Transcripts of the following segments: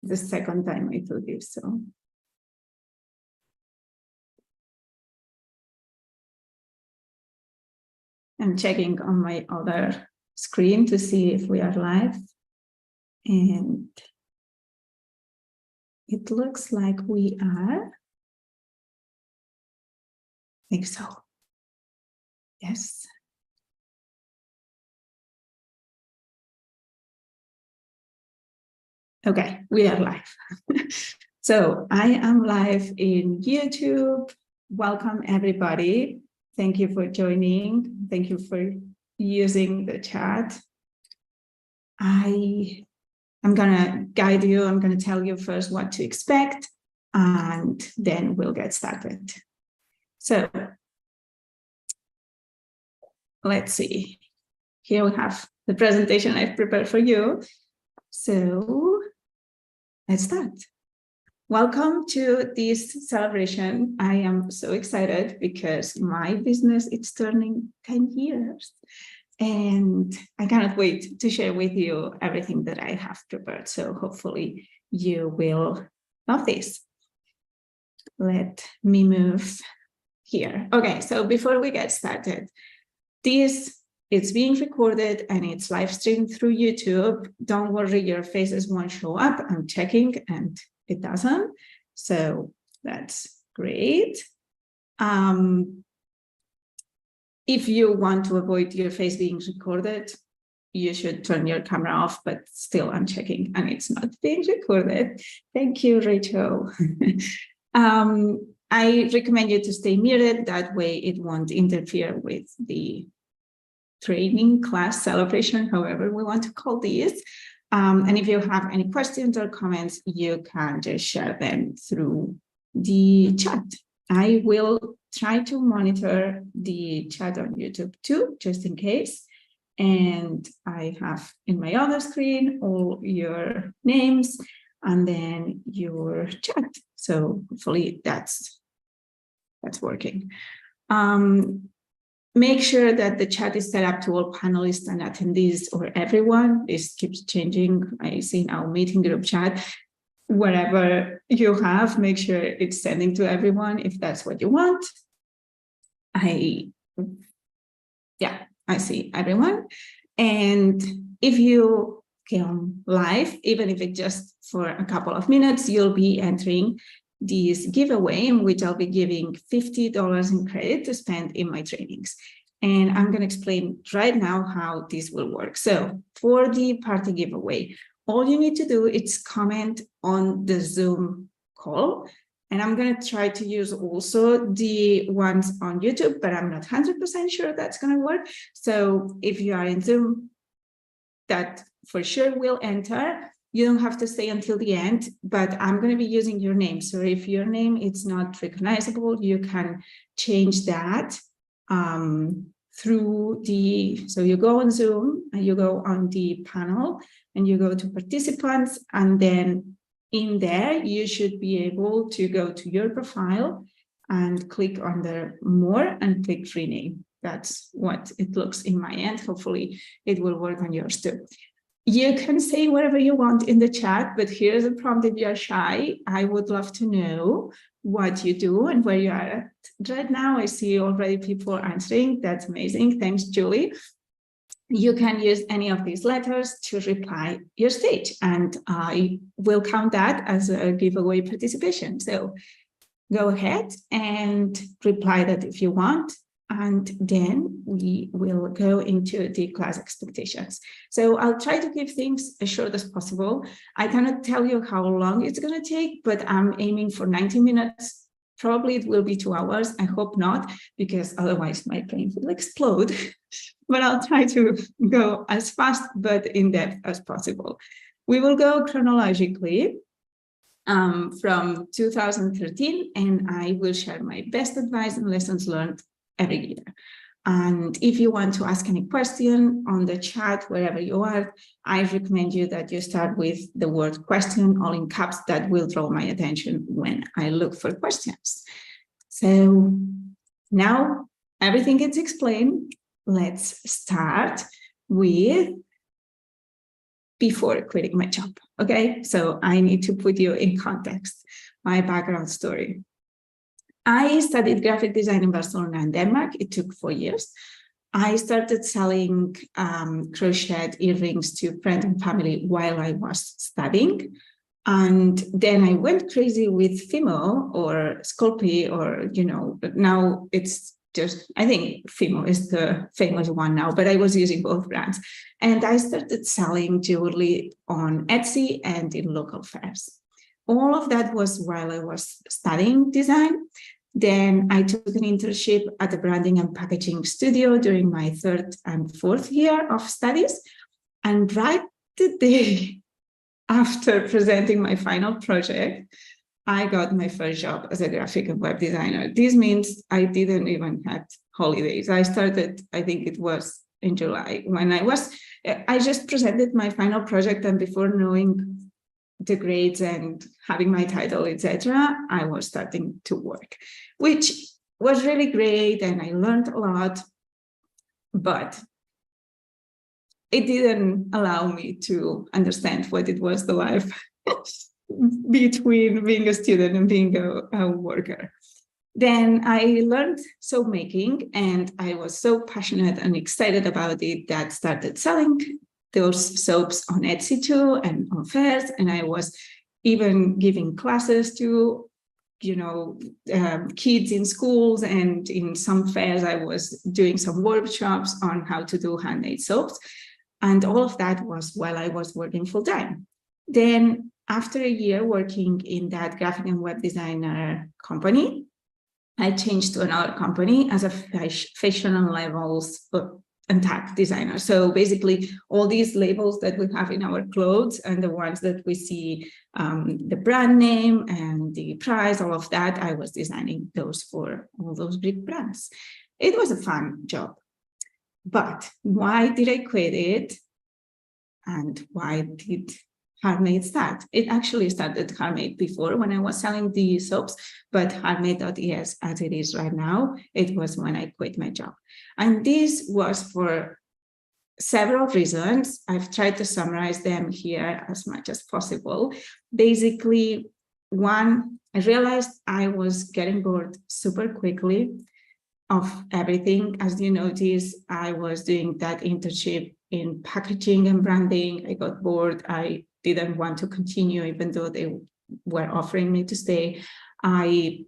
the second time I told you so. I'm checking on my other screen to see if we are live. And it looks like we are. I think so. Yes. Okay, we are live. So I am live in YouTube. Welcome, everybody. Thank you for joining. Thank you for using the chat. I'm going to guide you. I'm going to tell you first what to expect, and then we'll get started. So let's see. Here we have the presentation I've prepared for you. So let's start. Welcome to this celebration. I am so excited because my business is turning 10 years. And I cannot wait to share with you everything that I have prepared. So hopefully you will love this. Let me move here. Okay, so before we get started, this is being recorded and it's live streamed through YouTube. Don't worry, your faces won't show up. I'm checking and it doesn't. So that's great. If you want to avoid your face being recorded, you should turn your camera off, but still I'm checking and it's not being recorded. Thank you, Rachel. I recommend you to stay muted. That way it won't interfere with the training class celebration, however we want to call this. And if you have any questions or comments, you can just share them through the chat. I will try to monitor the chat on YouTube too, just in case. And I have in my other screen all your names and then your chat. So hopefully that's working. Make sure that the chat is set up to all panelists and attendees or everyone. This keeps changing. I see now meeting group chat. Wherever you have, make sure it's sending to everyone if that's what you want. I see everyone. And if you come live, even if it's just for a couple of minutes, you'll be entering this giveaway in which I'll be giving $50 in credit to spend in my trainings. And I'm going to explain right now how this will work. So for the party giveaway, all you need to do is comment on the Zoom call. And I'm going to try to use also the ones on YouTube, but I'm not 100% sure that's going to work. So if you are in Zoom, that for sure will enter. You don't have to stay until the end, but I'm going to be using your name. So if your name is not recognizable, you can change that through the, so you go on Zoom and you go on the panel and you go to participants, and then in there, you should be able to go to your profile and click on the more and click rename. That's what it looks in my end. Hopefully it will work on yours too. You can say whatever you want in the chat, but here's a prompt if you're shy. I would love to know what you do and where you are at right now. I see already people answering. That's amazing. Thanks, Julie. You can use any of these letters to reply your stage, and I will count that as a giveaway participation. So go ahead and reply that if you want. And then we will go into the class expectations. So I'll try to keep things as short as possible. I cannot tell you how long it's going to take, but I'm aiming for 90 minutes. Probably it will be 2 hours. I hope not, because otherwise my brain will explode. But I'll try to go as fast but in depth as possible. We will go chronologically from 2013, and I will share my best advice and lessons learned every year. And if you want to ask any question on the chat, wherever you are, I recommend you that you start with the word question, all in caps. That will draw my attention when I look for questions. So now everything is explained. Let's start with before quitting my job. Okay, so I need to put you in context, my background story. I studied graphic design in Barcelona and Denmark. It took 4 years. I started selling crocheted earrings to friends and family while I was studying. And then I went crazy with Fimo or Sculpey, or, now it's just, I think Fimo is the famous one now, but I was using both brands. And I started selling jewelry on Etsy and in local fairs. All of that was while I was studying design. Then I took an internship at a branding and packaging studio during my 3rd and 4th year of studies. And right the day after presenting my final project, I got my first job as a graphic and web designer. This means I didn't even have holidays. I started, I think it was in July, when I just presented my final project, and before knowing the grades and having my title, etc., I was starting to work, which was really great, and I learned a lot, but it didn't allow me to understand what it was, the life between being a student and being a worker. Then I learned soap making, and I was so passionate and excited about it that started selling those soaps on Etsy too and on fairs. And I was even giving classes to, kids in schools, and in some fairs I was doing some workshops on how to do handmade soaps. And all of that was while I was working full time. Then after a year working in that graphic and web designer company, I changed to another company as a fashion and labels and tag designer. So basically all these labels that we have in our clothes and the ones that we see, the brand name and the price, all of that, I was designing those for all those big brands. It was a fun job. But why did I quit it? And why did Heartmade start? It actually started Heartmade before, when I was selling the soaps, but heartmade.es, as it is right now, it was when I quit my job. And this was for several reasons. I've tried to summarize them here as much as possible. Basically, one, I realized I was getting bored super quickly of everything. As you notice, I was doing that internship in packaging and branding. I got bored. I didn't want to continue, even though they were offering me to stay. I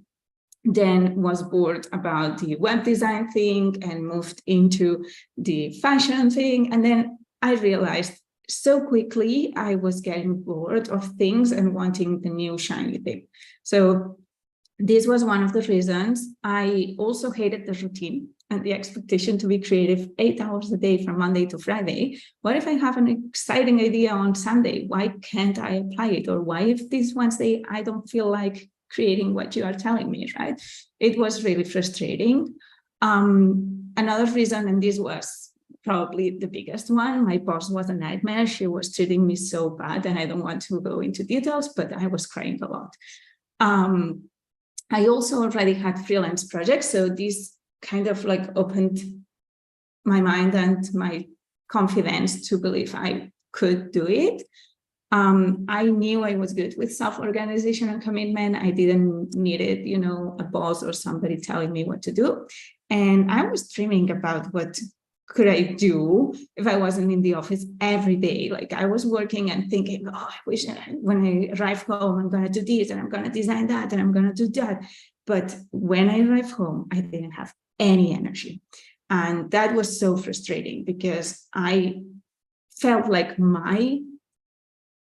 then was bored about the web design thing and moved into the fashion thing. And then I realized so quickly I was getting bored of things and wanting the new shiny thing. So this was one of the reasons. I also hated the routine and the expectation to be creative 8 hours a day from Monday to Friday. What if I have an exciting idea on Sunday? Why can't I apply it? Or why if this Wednesday I don't feel like creating what you are telling me, right? It was really frustrating. Another reason, and this was probably the biggest one, my boss was a nightmare. She was treating me so bad, and I don't want to go into details, but I was crying a lot. I also already had freelance projects, so this kind of like opened my mind and my confidence to believe I could do it. I knew I was good with self-organization and commitment. I didn't need it, a boss or somebody telling me what to do. And I was dreaming about what could I do if I wasn't in the office every day. Like I was working and thinking, oh, I wish when I arrive home, I'm going to do this and I'm going to design that and I'm going to do that. But when I arrived home, I didn't have any energy. And that was so frustrating because I felt like my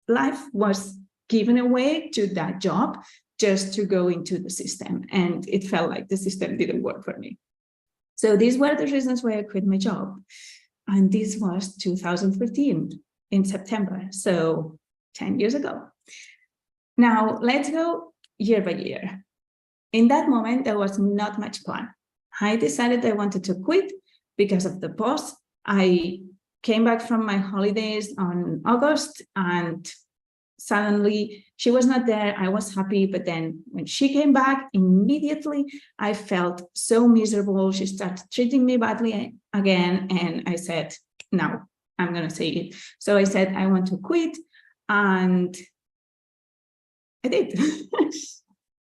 life was given away to that job just to go into the system. And it felt like the system didn't work for me. So these were the reasons why I quit my job. And this was 2013 in September, so 10 years ago. Now, let's go year by year. In that moment, there was not much plan. I decided I wanted to quit because of the boss. I came back from my holidays on August, and suddenly she was not there. I was happy, but then when she came back, immediately I felt so miserable. She started treating me badly again, and I said, no, I'm going to say it. So I said, I want to quit. And I did.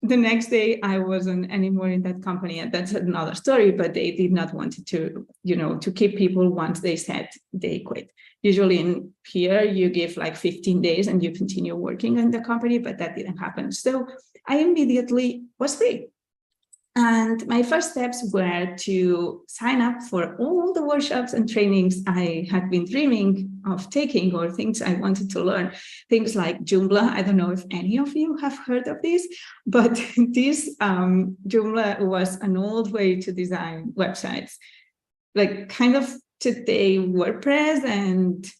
The next day, I wasn't anymore in that company, and that's another story, but they did not want to, to keep people once they said they quit. Usually in here, you give like 15 days and you continue working in the company, but that didn't happen. So I immediately was free. And my first steps were to sign up for all the workshops and trainings I had been dreaming of taking, or things I wanted to learn. Things like Joomla. I don't know if any of you have heard of this, but this Joomla was an old way to design websites, like kind of today WordPress and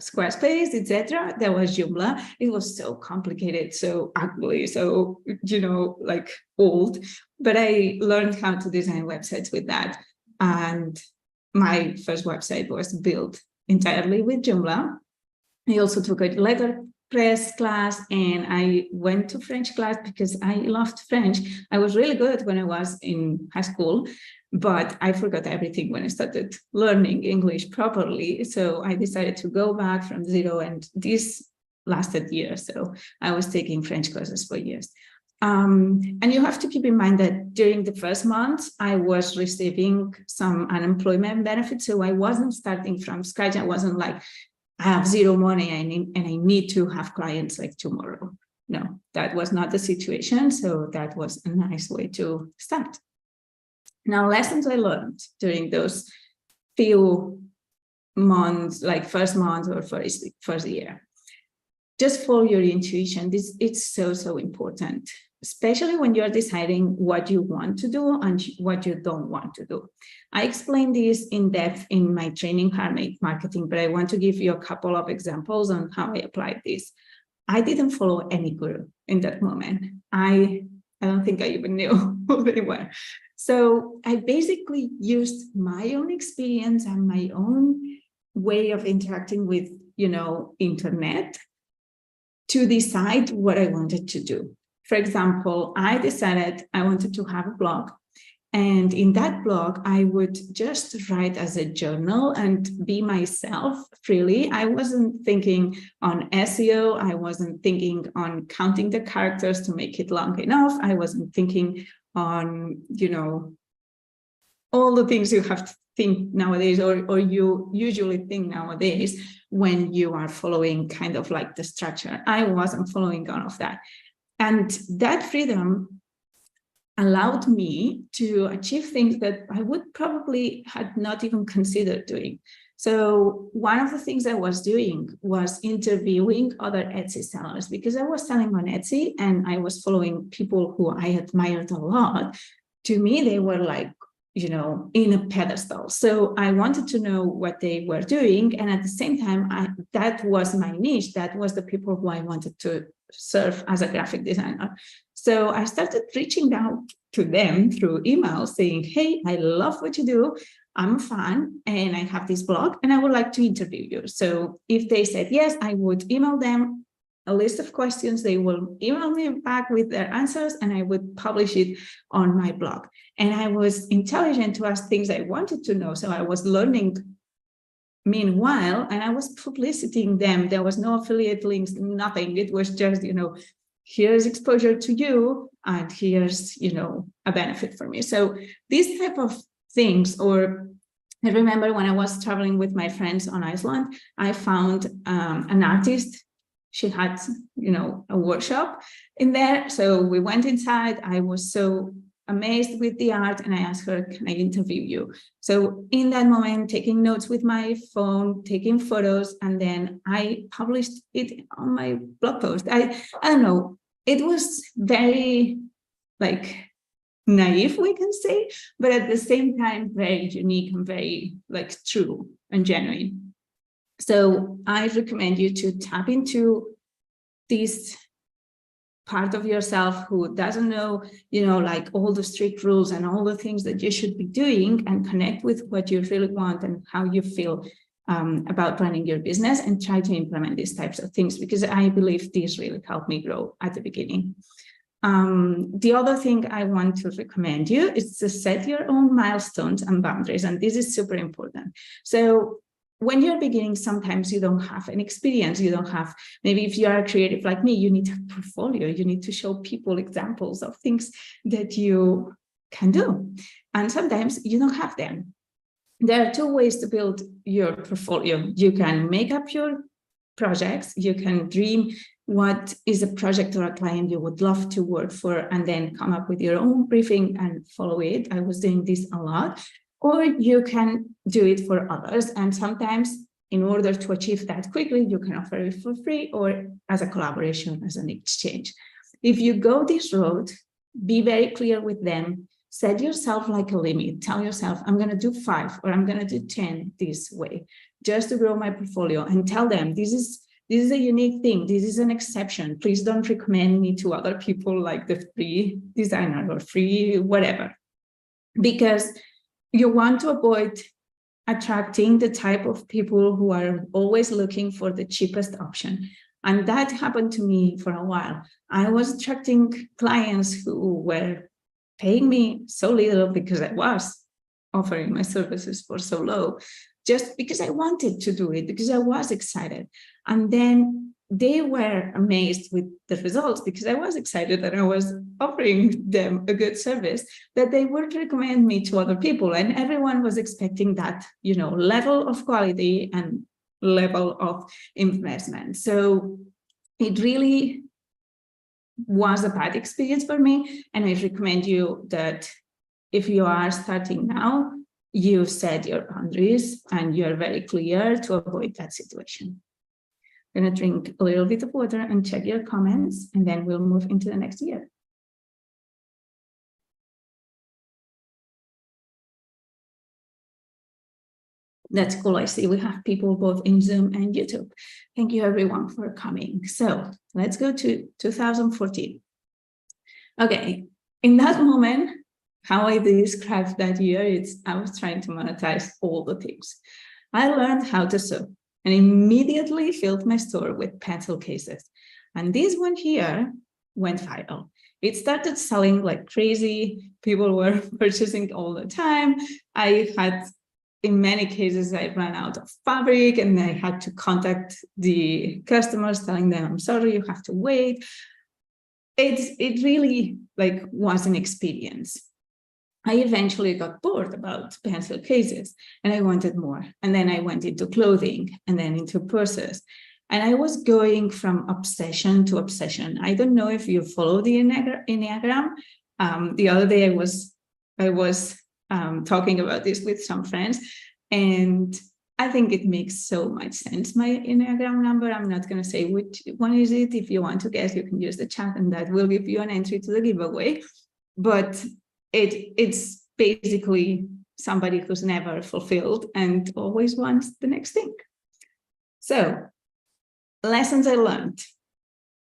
Squarespace, etc. There was Joomla. It was so complicated, so ugly, so, like old. But I learned how to design websites with that. And my first website was built entirely with Joomla. I also took a letterpress class, and I went to French class because I loved French. I was really good when I was in high school, but I forgot everything when I started learning English properly. So I decided to go back from zero, and this lasted years. So I was taking French classes for years. And you have to keep in mind that during the first month, I was receiving some unemployment benefits. So I wasn't starting from scratch. I wasn't like, I have zero money and I need to have clients like tomorrow. No, that was not the situation. So that was a nice way to start. Now, lessons I learned during those few months, like first month or first year. Just follow your intuition. It's so important, especially when you're deciding what you want to do and what you don't want to do. I explained this in depth in my training, Heartmade Marketing, but I want to give you a couple of examples on how I applied this. I didn't follow any guru in that moment. I don't think I even knew who they were. So I basically used my own experience and my own way of interacting with, internet to decide what I wanted to do. For example, I decided I wanted to have a blog. And in that blog, I would just write as a journal and be myself freely. I wasn't thinking on SEO. I wasn't thinking on counting the characters to make it long enough. I wasn't thinking on, all the things you have to think nowadays, or you usually think nowadays when you are following kind of like the structure. I wasn't following all of that. And that freedom allowed me to achieve things that I would probably had not even considered doing. So one of the things I was doing was interviewing other Etsy sellers, because I was selling on Etsy and I was following people who I admired a lot. To me, they were like, in a pedestal. So I wanted to know what they were doing. And at the same time, that was my niche. That was the people who I wanted to serve as a graphic designer. So I started reaching out to them through email saying, hey, I love what you do. I'm a fan and I have this blog and I would like to interview you. So if they said yes, I would email them a list of questions. They will email me back with their answers and I would publish it on my blog. And I was intelligent to ask things I wanted to know. So I was learning meanwhile, and I was publicizing them. There was no affiliate links, nothing. It was just, here's exposure to you and here's, a benefit for me. So these type of things, or I remember when I was traveling with my friends on Iceland, I found an artist. She had, a workshop in there. So we went inside. I was so amazed with the art and I asked her, can I interview you? So in that moment, taking notes with my phone, taking photos, and then I published it on my blog post. I don't know, it was very naive, we can say, but at the same time, very unique and very true and genuine. So I recommend you to tap into this part of yourself who doesn't know, all the strict rules and all the things that you should be doing, and connect with what you really want and how you feel about running your business, and try to implement these types of things, because I believe these really helped me grow at the beginning. The other thing I want to recommend you is to set your own milestones and boundaries, and this is super important. So when you're beginning, sometimes you don't have an experience. You don't have, maybe if you are creative like me, you need a portfolio. You need to show people examples of things that you can do. And sometimes you don't have them. There are two ways to build your portfolio. You can make up your projects. You can dream what is a project or a client you would love to work for, and then come up with your own briefing and follow it. I was doing this a lot. Or you can do it for others. And sometimes, in order to achieve that quickly, you can offer it for free or as a collaboration, as an exchange. If you go this road, be very clear with them. Set yourself like a limit. Tell yourself, I'm going to do 5 or I'm going to do 10 this way, just to grow my portfolio, and tell them this is a unique thing. This is an exception. Please don't recommend me to other people like the free designer or free whatever, because you want to avoid attracting the type of people who are always looking for the cheapest option. And that happened to me for a while. I was attracting clients who were paying me so little because I was offering my services for so low, just because I wanted to do it, because I was excited. And then they were amazed with the results, because I was excited that I was offering them a good service, that they would recommend me to other people. And everyone was expecting that, level of quality and level of investment. So it really was a bad experience for me. And I recommend you that if you are starting now, you set your boundaries and you're very clear to avoid that situation. I'm going to drink a little bit of water and check your comments, and then we'll move into the next year. That's cool. I see we have people both in Zoom and YouTube. Thank you everyone for coming. So let's go to 2014. Okay, in that moment, how I described that year, I was trying to monetize all the things. I learned how to sew and immediately filled my store with pencil cases. And this one here went viral. It started selling like crazy. People were purchasing all the time. In many cases, I ran out of fabric and I had to contact the customers telling them, I'm sorry, you have to wait. It really was an experience. I eventually got bored about pencil cases and I wanted more. And then I went into clothing and then into purses. And I was going from obsession to obsession. I don't know if you follow the Enneagram. The other day I was talking about this with some friends, and I think it makes so much sense, my Enneagram number. I'm not going to say which one is it. If you want to guess, you can use the chat and that will give you an entry to the giveaway. But it's basically somebody who's never fulfilled and always wants the next thing. So, lessons I learned,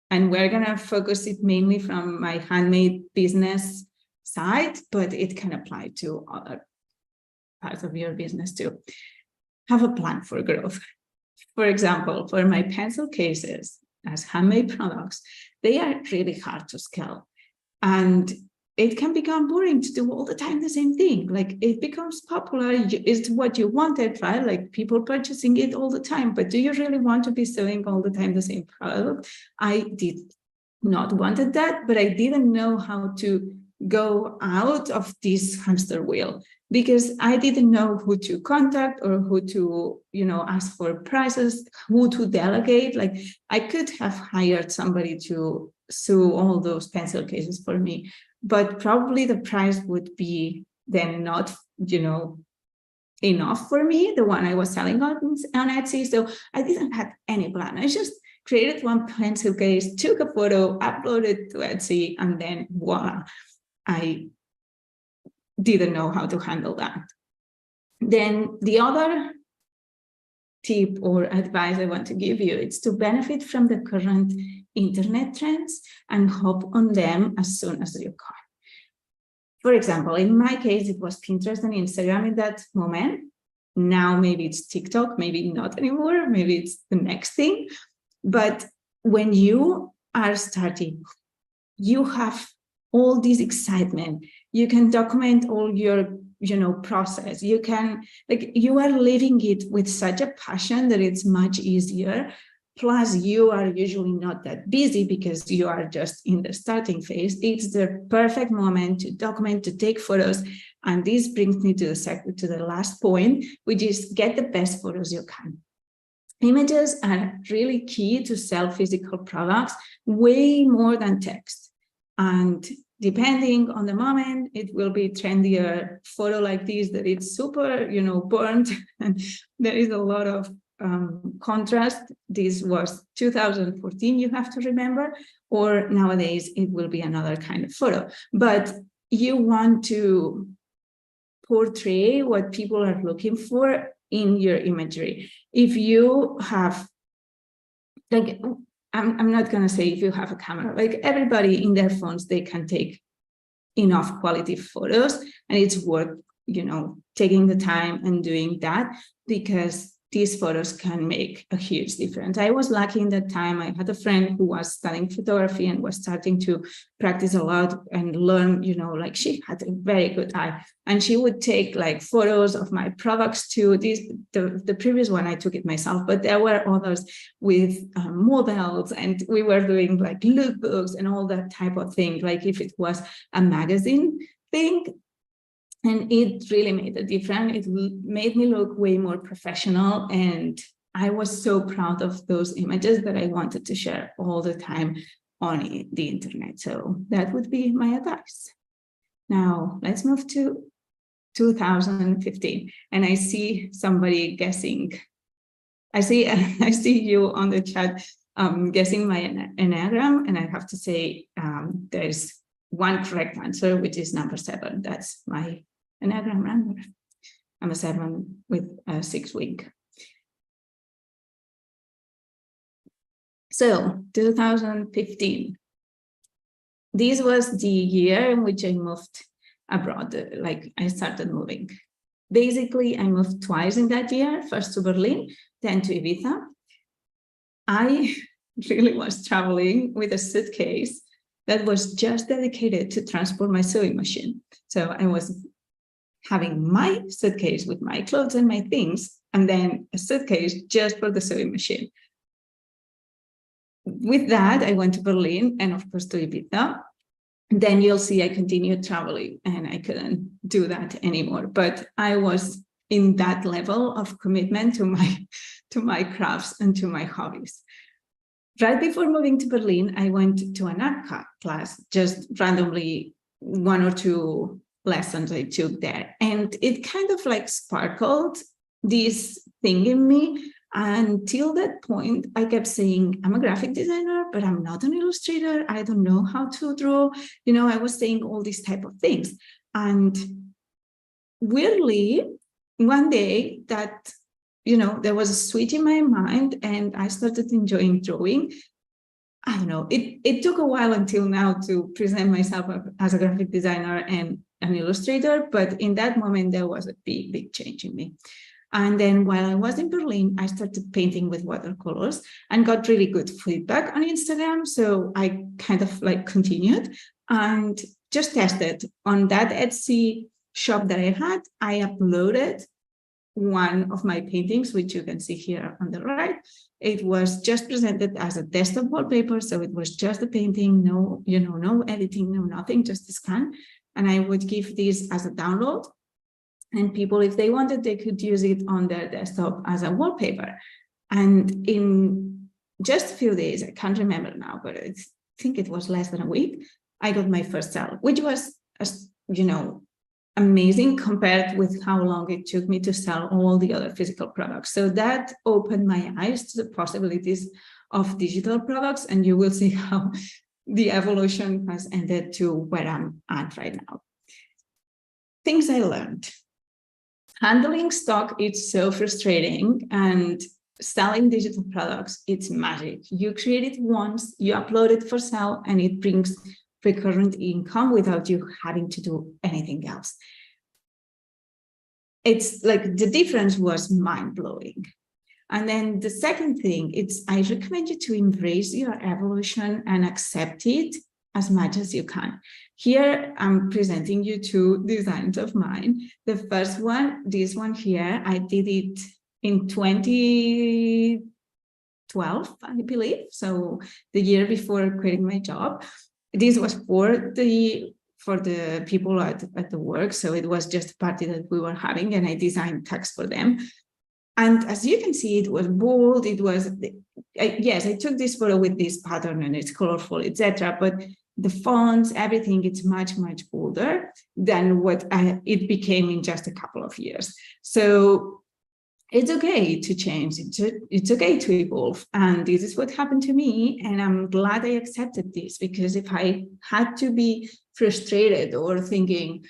and we're going to focus it mainly from my handmade business side, but it can apply to other parts of your business too. Have a plan for growth. For example, for my pencil cases as handmade products, they are really hard to scale. And it can become boring to do all the time the same thing. Like, it becomes popular, it's what you wanted, right? Like, people purchasing it all the time, but do you really want to be selling all the time the same product? I did not wanted that, but I didn't know how to go out of this hamster wheel, because I didn't know who to contact or who to, ask for prices, who to delegate. Like, I could have hired somebody to sew all those pencil cases for me, but probably the price would be then not, enough for me, the one I was selling on Etsy. So I didn't have any plan. I just created one pencil case, took a photo, uploaded to Etsy, and then voila, I didn't know how to handle that. Then the other tip or advice I want to give you is to benefit from the current internet trends and hop on them as soon as you can. For example, in my case, it was Pinterest and Instagram in that moment. Now maybe it's TikTok, maybe not anymore, maybe it's the next thing. But when you are starting, you have all this excitement. You can document all your process. You can, like, you are living it with such a passion that it's much easier. Plus, you are usually not that busy because you are just in the starting phase. It's the perfect moment to document, to take photos. And this brings me to the last point, which is get the best photos you can. Images are really key to sell physical products, way more than text. And depending on the moment, it will be trendier photo like this, that it's super, burnt, and there is a lot of contrast. This was 2014, you have to remember, or nowadays it will be another kind of photo. But you want to portray what people are looking for in your imagery. If you have, like, I'm not going to say if you have a camera, like everybody in their phones, they can take enough quality photos, and it's worth, taking the time and doing that, because these photos can make a huge difference. I was lucky in that time. I had a friend who was studying photography and was starting to practice a lot and learn, like she had a very good eye. And she would take like photos of my products too. The previous one, I took it myself, but there were others with models, and we were doing like lookbooks and all that type of thing, like if it was a magazine thing. And it really made a difference. It made me look way more professional. And I was so proud of those images that I wanted to share all the time on the internet. So that would be my advice. Now, let's move to 2015. And I see somebody guessing. I see you on the chat guessing my Enneagram. And I have to say there's one correct answer, which is number 7. That's my Enneagram number. I'm a 7 with a 6 wing. So 2015. This was the year in which I moved abroad. Like I started moving. Basically, I moved twice in that year, first to Berlin, then to Ibiza. I really was traveling with a suitcase that was just dedicated to transport my sewing machine. So I was having my suitcase with my clothes and my things, and then a suitcase just for the sewing machine. With that, I went to Berlin and of course to Ibiza. Then you'll see I continued traveling and I couldn't do that anymore. But I was in that level of commitment to my crafts and to my hobbies. Right before moving to Berlin, I went to an art class, just randomly 1 or 2 lessons I took there. And it kind of like sparkled this thing in me. Until that point, I kept saying, I'm a graphic designer, but I'm not an illustrator. I don't know how to draw. I was saying all these type of things. And weirdly, one day that, there was a switch in my mind and I started enjoying drawing. I don't know, it took a while until now to present myself as a graphic designer and an illustrator, but in that moment, there was a big, big change in me. And then while I was in Berlin, I started painting with watercolors and got really good feedback on Instagram. So I kind of like continued and just tested on that Etsy shop that I had. I uploaded one of my paintings, which you can see here on the right. It was just presented as a desktop wallpaper. So it was just a painting, no editing, no nothing, just a scan. And I would give this as a download. And people, if they wanted, they could use it on their desktop as a wallpaper. And in just a few days, I can't remember now, but I think it was less than a week, I got my first sale, which was, amazing compared with how long it took me to sell all the other physical products. So that opened my eyes to the possibilities of digital products. And you will see how the evolution has ended to where I'm at right now. Things I learned. Handling stock, it's so frustrating, and selling digital products, it's magic. You create it once, you upload it for sale, and it brings recurrent income without you having to do anything else. It's like the difference was mind-blowing. And then the second thing, I recommend you to embrace your evolution and accept it as much as you can. Here, I'm presenting you two designs of mine. The first one, this one here, I did it in 2012, I believe. So the year before quitting my job. This was for the people at the work. So it was just a party that we were having, and I designed text for them. And as you can see, it was bold. It was, yes, I took this photo with this pattern and it's colorful, etc. But the fonts, everything, it's much, much bolder than what it became in just a couple of years. So it's okay to change. It's okay to evolve. And this is what happened to me. And I'm glad I accepted this, because if I had to be frustrated or thinking,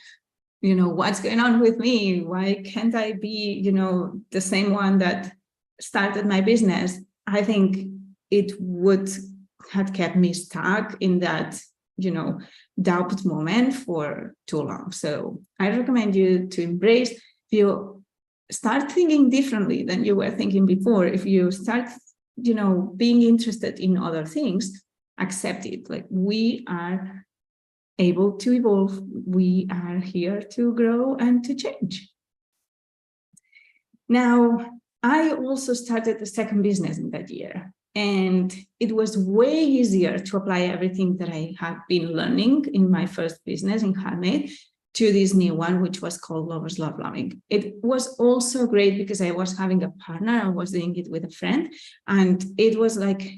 you know, what's going on with me? Why can't I be, you know, the same one that started my business? I think it would have kept me stuck in that, you know, doubt moment for too long. So I recommend you to embrace, if you start thinking differently than you were thinking before, if you start, you know, being interested in other things, accept it. Like, we are able to evolve. We are here to grow and to change. Now, I also started a second business in that year, and it was way easier to apply everything that I had been learning in my first business in Heartmade to this new one, which was called Lovers Love Loving. It was also great because I was having a partner. I was doing it with a friend, and it was like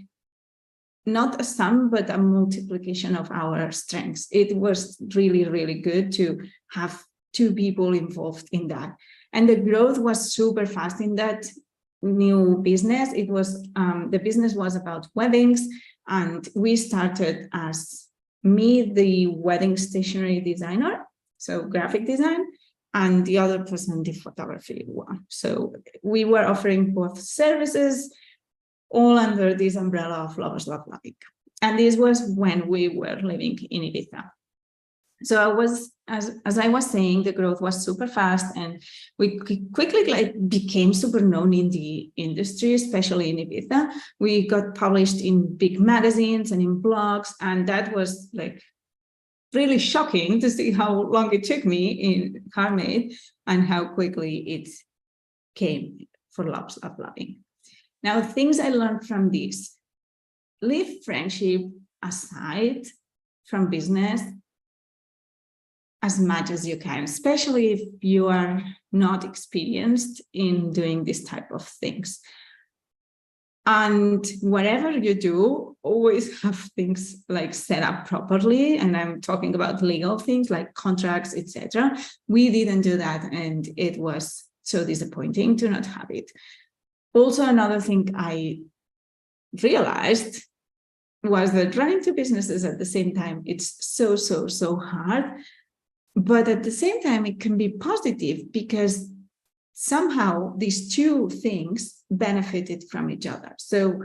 not a sum, but a multiplication of our strengths. It was really, really good to have two people involved in that. And the growth was super fast in that new business. It was, the business was about weddings, and we started as me, the wedding stationery designer, so graphic design, and the other person, the photography one. So we were offering both services, all under this umbrella of Lovers Love Loving. And this was when we were living in Ibiza. So I was, as I was saying, the growth was super fast, and we quickly became super known in the industry, especially in Ibiza. We got published in big magazines and in blogs, and that was like really shocking to see how long it took me in Heartmade and how quickly it came for Lovers Love Loving. Now, things I learned from this: leave friendship aside from business as much as you can, especially if you are not experienced in doing this type of things. And whatever you do, always have things like set up properly. And I'm talking about legal things like contracts, etc. We didn't do that, and it was so disappointing to not have it. Also, another thing I realized was that running two businesses at the same time, it's so hard. But at the same time, it can be positive because somehow these two things benefited from each other. So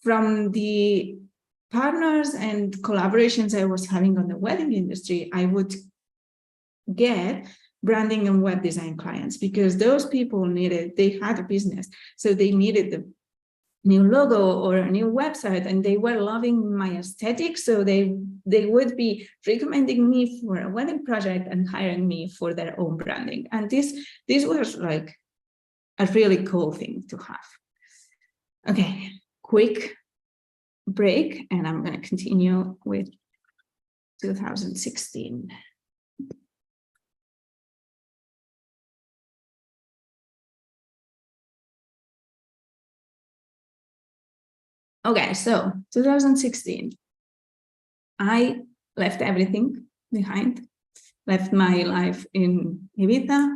from the partners and collaborations I was having on the wedding industry, I would get branding and web design clients, because those people they had a business, so they needed the new logo or a new website, and they were loving my aesthetic, so they would be recommending me for a wedding project and hiring me for their own branding. And this was like a really cool thing to have. Okay, quick break, and I'm going to continue with 2016. Okay, so 2016, I left everything behind, left my life in Ibiza,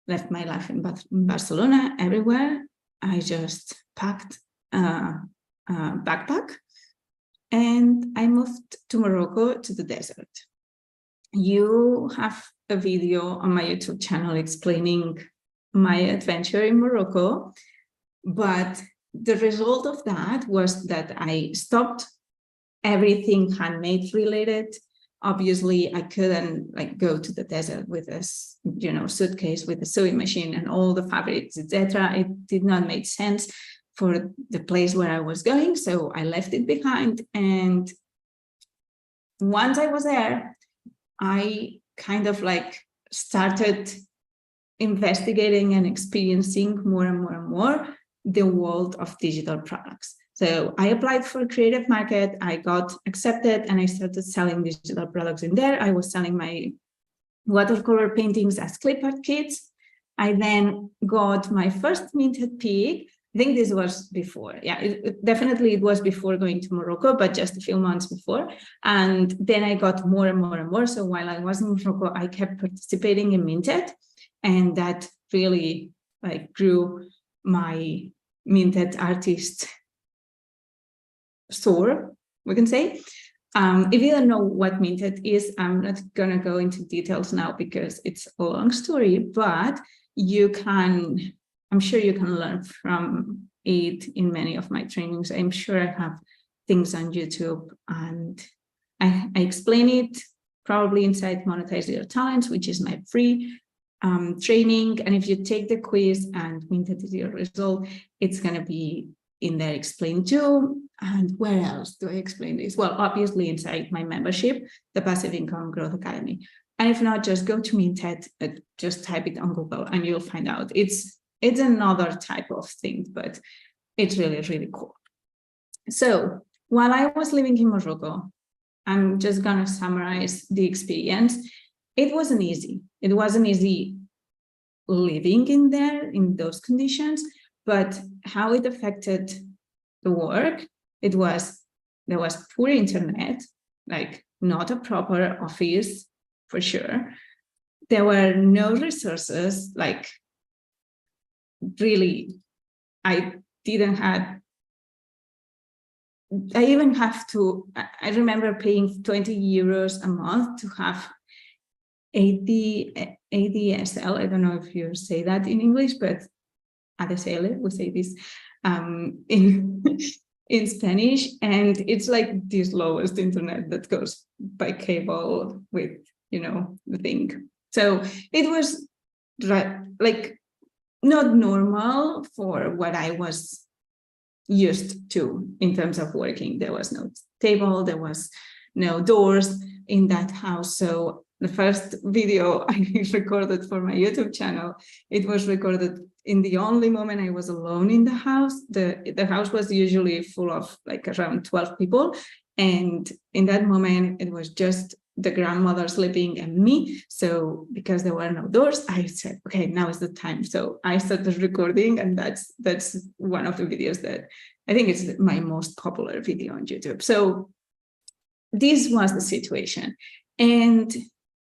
left my life in Barcelona, everywhere. I just packed a backpack and I moved to Morocco, to the desert. You have a video on my YouTube channel explaining my adventure in Morocco, but the result of that was that I stopped everything handmade related. Obviously, I couldn't go to the desert with a suitcase with a sewing machine and all the fabrics, etc. It did not make sense for the place where I was going, so I left it behind and once I was there, I kind of like started investigating and experiencing more and more and more the world of digital products. So I applied for Creative Market, I got accepted, and I started selling digital products in there. I was selling my watercolor paintings as clip art kits. I then got my first minted pig. I think this was before. Yeah, definitely it was before going to Morocco, but just a few months before. And then I got more and more and more. So while I was in Morocco, I kept participating in Minted, and that really like grew my Minted artist store, we can say. If you don't know what Minted is, I'm not going to go into details now because it's a long story, but you can, I'm sure you can learn from it in many of my trainings. I'm sure I have things on YouTube, and I explain it probably inside Monetize Your Talents, which is my free training. And if you take the quiz and Minted is your result, it's going to be in there explained too. And where else do I explain this? Well, obviously inside my membership, the Passive Income Growth Academy. And if not, just go to Minted, just type it on Google and you'll find out. It's another type of thing, but it's really, really cool. So while I was living in Morocco, I'm just going to summarize the experience. It wasn't easy. It wasn't easy living in there in those conditions, but how it affected the work, there was poor internet, like not a proper office for sure. There were no resources, like really, I remember paying 20 euros a month to have ADSL. I don't know if you say that in English, but ADSL, we say this in Spanish. And it's like the slowest internet that goes by cable with, the thing. So it was like not normal for what I was used to in terms of working. There was no table, there was no doors in that house. So the first video I recorded for my YouTube channel, it was recorded in the only moment I was alone in the house. The house was usually full of like around 12 people. And in that moment, it was just the grandmother sleeping and me. So because there were no doors, I said, okay, now is the time. So I started recording, and that's one of the videos that I think is my most popular video on YouTube. So this was the situation. And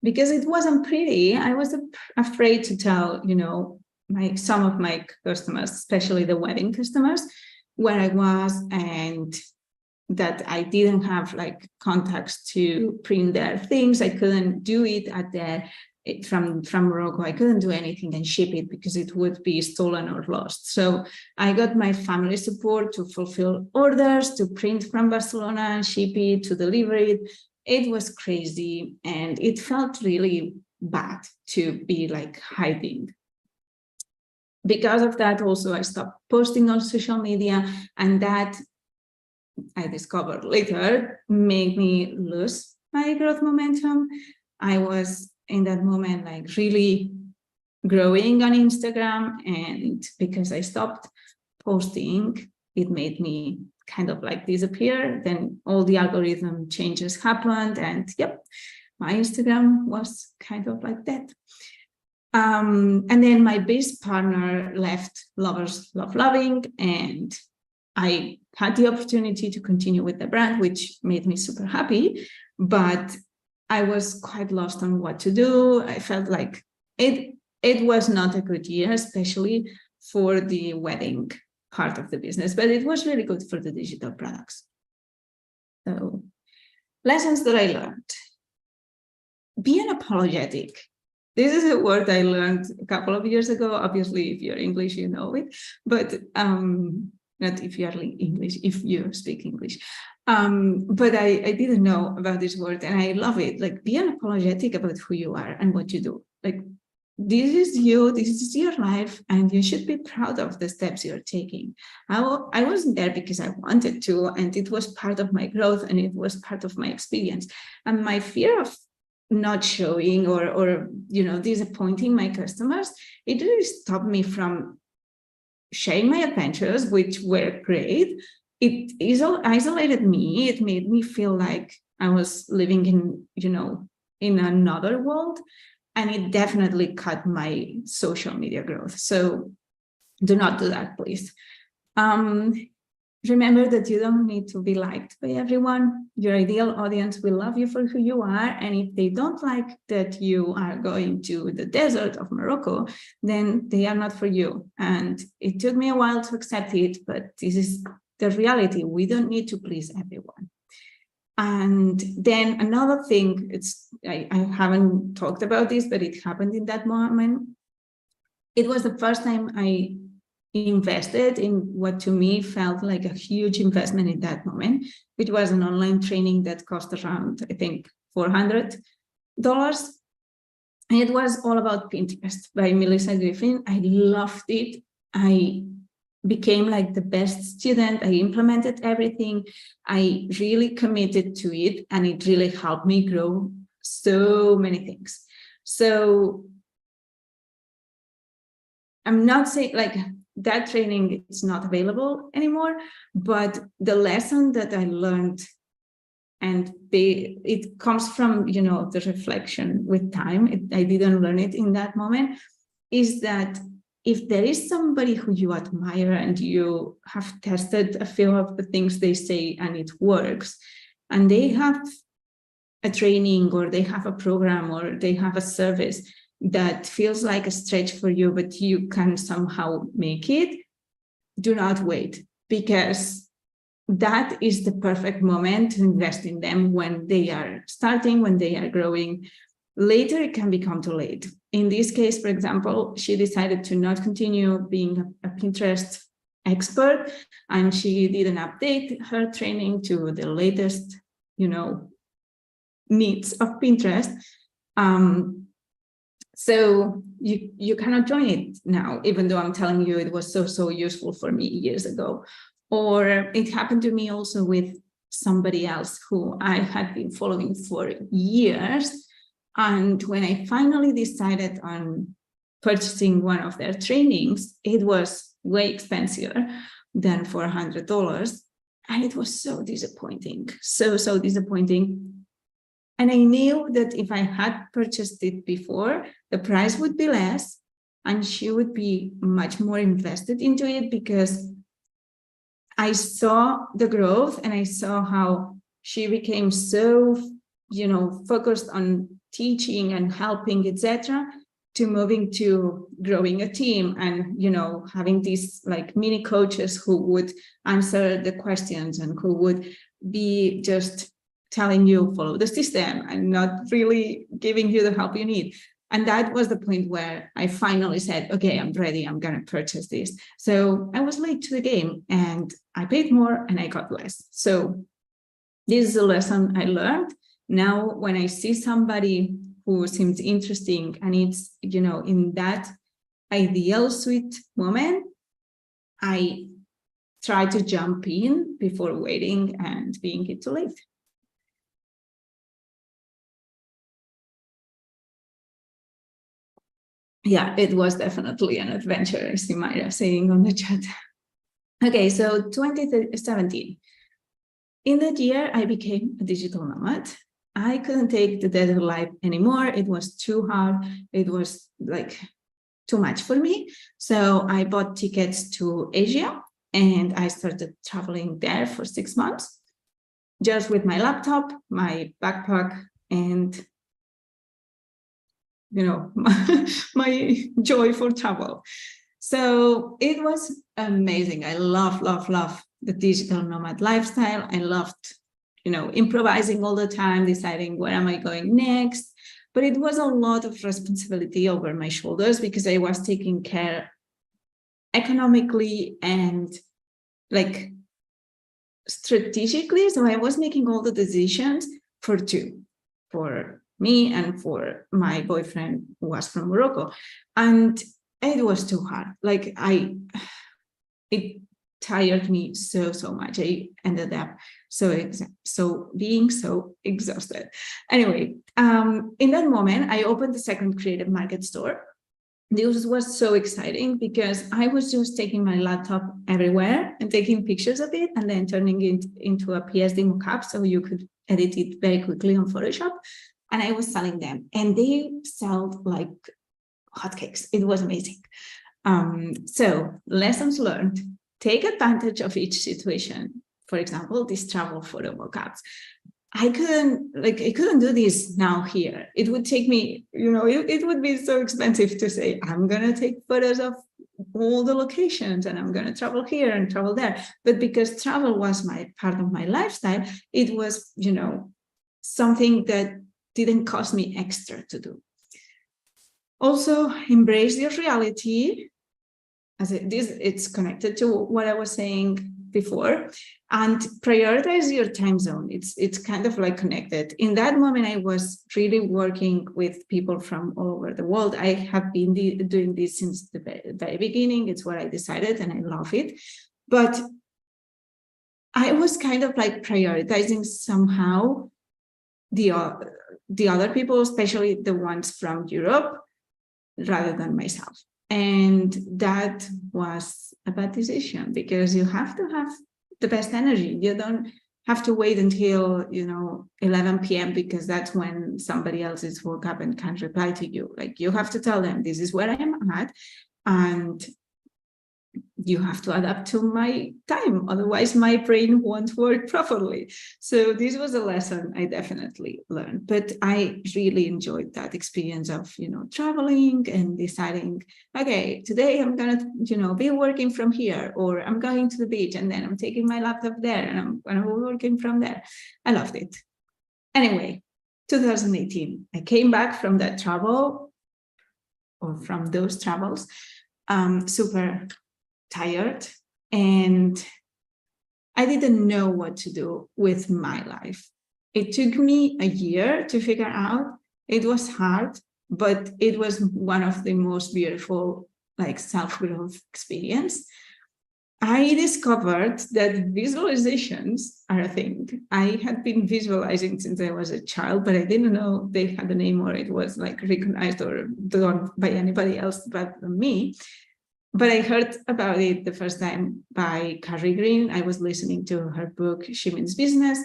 because it wasn't pretty, I was afraid to tell, some of my customers, especially the wedding customers, where I was, and that I didn't have like contacts to print their things. I couldn't do it from Morocco. I couldn't do anything and ship it because it would be stolen or lost. So I got my family support to fulfill orders, to print from Barcelona and ship it, to deliver it. It was crazy, and it felt really bad to be like hiding. Because of that, also, I stopped posting on social media, and that I discovered later made me lose my growth momentum. I was in that moment like really growing on Instagram, and because I stopped posting, it made me kind of like disappear. Then all the algorithm changes happened, and yep, my Instagram was kind of like that. And then my business partner left Lovers Love Loving, and I had the opportunity to continue with the brand, which made me super happy, but I was quite lost on what to do. I felt like it was not a good year, especially for the wedding part of the business, but it was really good for the digital products. So, lessons that I learned. Be unapologetic. This is a word I learned a couple of years ago. Obviously, if you're English, you know it, but not if you're English, if you speak English. But I didn't know about this word, and I love it. Like, be unapologetic about who you are and what you do. Like, this is you, this is your life, and you should be proud of the steps you're taking. I wasn't there because I wanted to, and it was part of my growth, and it was part of my experience. And my fear of not showing or disappointing my customers, it really stopped me from sharing my adventures, which were great. It isolated me. It made me feel like I was living in another world. And it definitely cut my social media growth. So do not do that, please. Remember that you don't need to be liked by everyone. Your ideal audience will love you for who you are. And if they don't like that you are going to the desert of Morocco, then they are not for you. And it took me a while to accept it, but this is the reality. We don't need to please everyone. And then another thing, I haven't talked about this, but it happened in that moment. It was the first time I invested in what to me felt like a huge investment in that moment, which was an online training that cost around, I think, $400. And it was all about Pinterest by Melissa Griffin. I loved it. I became like the best student. I implemented everything. I really committed to it, and it really helped me grow so many things. So I'm not saying like that training is not available anymore, but the lesson that I learned, and it comes from the reflection with time. I didn't learn it in that moment, is that if there is somebody who you admire and you have tested a few of the things they say and it works, and they have a training or they have a program or they have a service that feels like a stretch for you, but you can somehow make it, do not wait, because that is the perfect moment to invest in them when they are starting, when they are growing. Later, it can become too late. In this case, for example, she decided to not continue being a Pinterest expert, and she didn't update her training to the latest, needs of Pinterest. So you cannot join it now, even though I'm telling you it was so useful for me years ago. Or it happened to me also with somebody else who I had been following for years. And when I finally decided on purchasing one of their trainings, it was way expensive than $400. And it was so disappointing, so disappointing. And I knew that if I had purchased it before, the price would be less and she would be much more invested into it, because I saw the growth and I saw how she became so, focused on teaching and helping, etc., to moving to growing a team and, having these like mini coaches who would answer the questions and who would be just telling you follow the system and not really giving you the help you need. And that was the point where I finally said, okay, I'm ready, I'm going to purchase this. So I was late to the game and I paid more and I got less. So this is a lesson I learned. Now, when I see somebody who seems interesting and it's, in that ideal sweet moment, I try to jump in before waiting and being it too late. Yeah, it was definitely an adventure, I see Myra saying on the chat. Okay, so 2017. In that year, I became a digital nomad. I couldn't take the desert life anymore. It was too hard. It was like too much for me. So I bought tickets to Asia and I started traveling there for 6 months, just with my laptop, my backpack, and my joy for travel. So it was amazing. I love the digital nomad lifestyle. I loved, improvising all the time, deciding where am I going next. But it was a lot of responsibility over my shoulders because I was taking care economically and like strategically. So I was making all the decisions for me and for my boyfriend who was from Morocco. And it was too hard. Like it tired me so much. I ended up being so exhausted. Anyway, in that moment, I opened the second creative market store. This was so exciting because I was just taking my laptop everywhere and taking pictures of it and then turning it into a PSD mockup so you could edit it very quickly on Photoshop. And I was selling them, and they sold like hotcakes. It was amazing. So lessons learned: take advantage of each situation. For example, these travel photo mockups. I couldn't do this now here. It would take me, it would be so expensive to say, I'm going to take photos of all the locations and I'm going to travel here and travel there. But because travel was my part of my lifestyle, it was, something that didn't cost me extra to do. Also, embrace your reality. It's connected to what I was saying before, and prioritize your time zone. It's kind of like connected. In that moment, I was really working with people from all over the world. I have been doing this since the very beginning. It's what I decided, and I love it. But I was kind of like prioritizing somehow the other people, especially the ones from Europe, rather than myself. And that was a bad decision, because you have to have the best energy. You don't have to wait until 11 p.m. because that's when somebody else is woke up and can't reply to you. Like, you have to tell them, this is where I am at, and you have to adapt to my time, otherwise my brain won't work properly. So this was a lesson I definitely learned, but I really enjoyed that experience of traveling and deciding, okay, today I'm gonna be working from here, or I'm going to the beach and then I'm taking my laptop there and I'm gonna be working from there. I loved it. Anyway, 2018, I came back from that travel, or from those travels, super tired, and I didn't know what to do with my life. It took me a year to figure out. It was hard, but it was one of the most beautiful, self-growth experience. I discovered that visualizations are a thing. I had been visualizing since I was a child, but I didn't know they had a name, or it was recognized or done by anybody else but me. But I heard about it the first time by Carrie Green. I was listening to her book, She Means Business.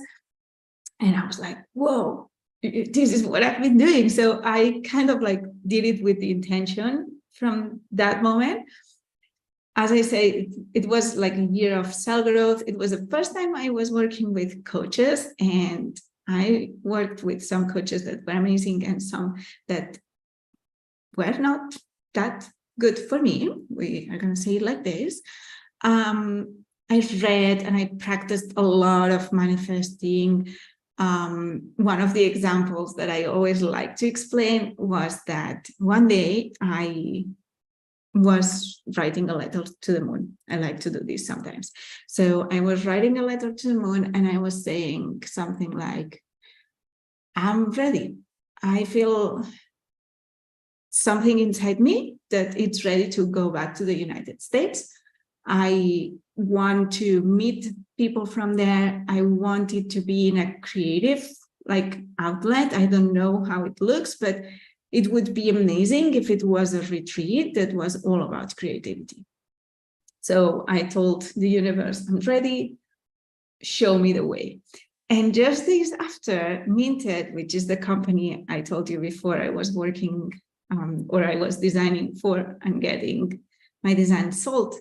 And I was like, whoa, this is what I've been doing. So I kind of did it with the intention from that moment. As I say, it was like a year of self-growth. It was the first time I was working with coaches, and I worked with some coaches that were amazing and some that were not that good for me. We are going to say it like this. I read and I practiced a lot of manifesting. One of the examples that I always like to explain was that one day I was writing a letter to the moon. I like to do this sometimes. So I was writing a letter to the moon, and I was saying something like, I'm ready. I feel something inside me that it's ready to go back to the United States. I want to meet people from there. I want it to be in a creative outlet. I don't know how it looks, but it would be amazing if it was a retreat that was all about creativity. So I told the universe, I'm ready, show me the way. And just days after, Minted, which is the company I told you before I was working or I was designing for and getting my design sold,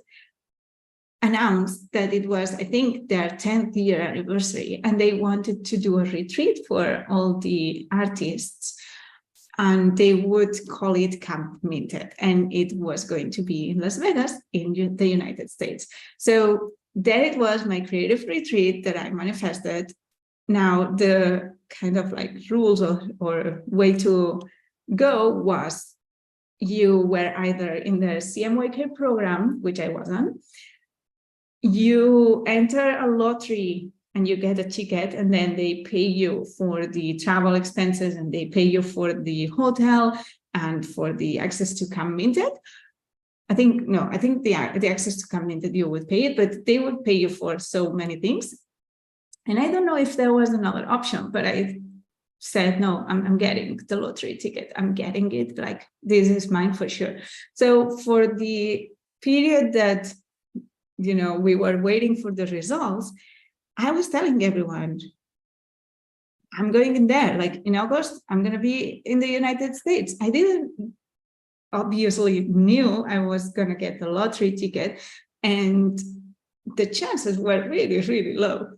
announced that it was, I think, their 10th year anniversary, and they wanted to do a retreat for all the artists, and they would call it Camp Minted, and it was going to be in Las Vegas in the United States. So there it was, my creative retreat that I manifested. Now the kind of rules or way to go was, you were either in the CMYK program, which I wasn't, you enter a lottery and you get a ticket, and then they pay you for the travel expenses, and they pay you for the hotel and for the access to Come Minted. I think the access to Come Minted, you would pay it, but they would pay you for so many things. And I don't know if there was another option, but I said, no, I'm getting the lottery ticket. I'm getting it, like, this is mine for sure. So for the period that, we were waiting for the results, I was telling everyone, I'm going in there. Like in August, I'm going to be in the United States. I didn't obviously knew I was going to get the lottery ticket, and the chances were really, really low.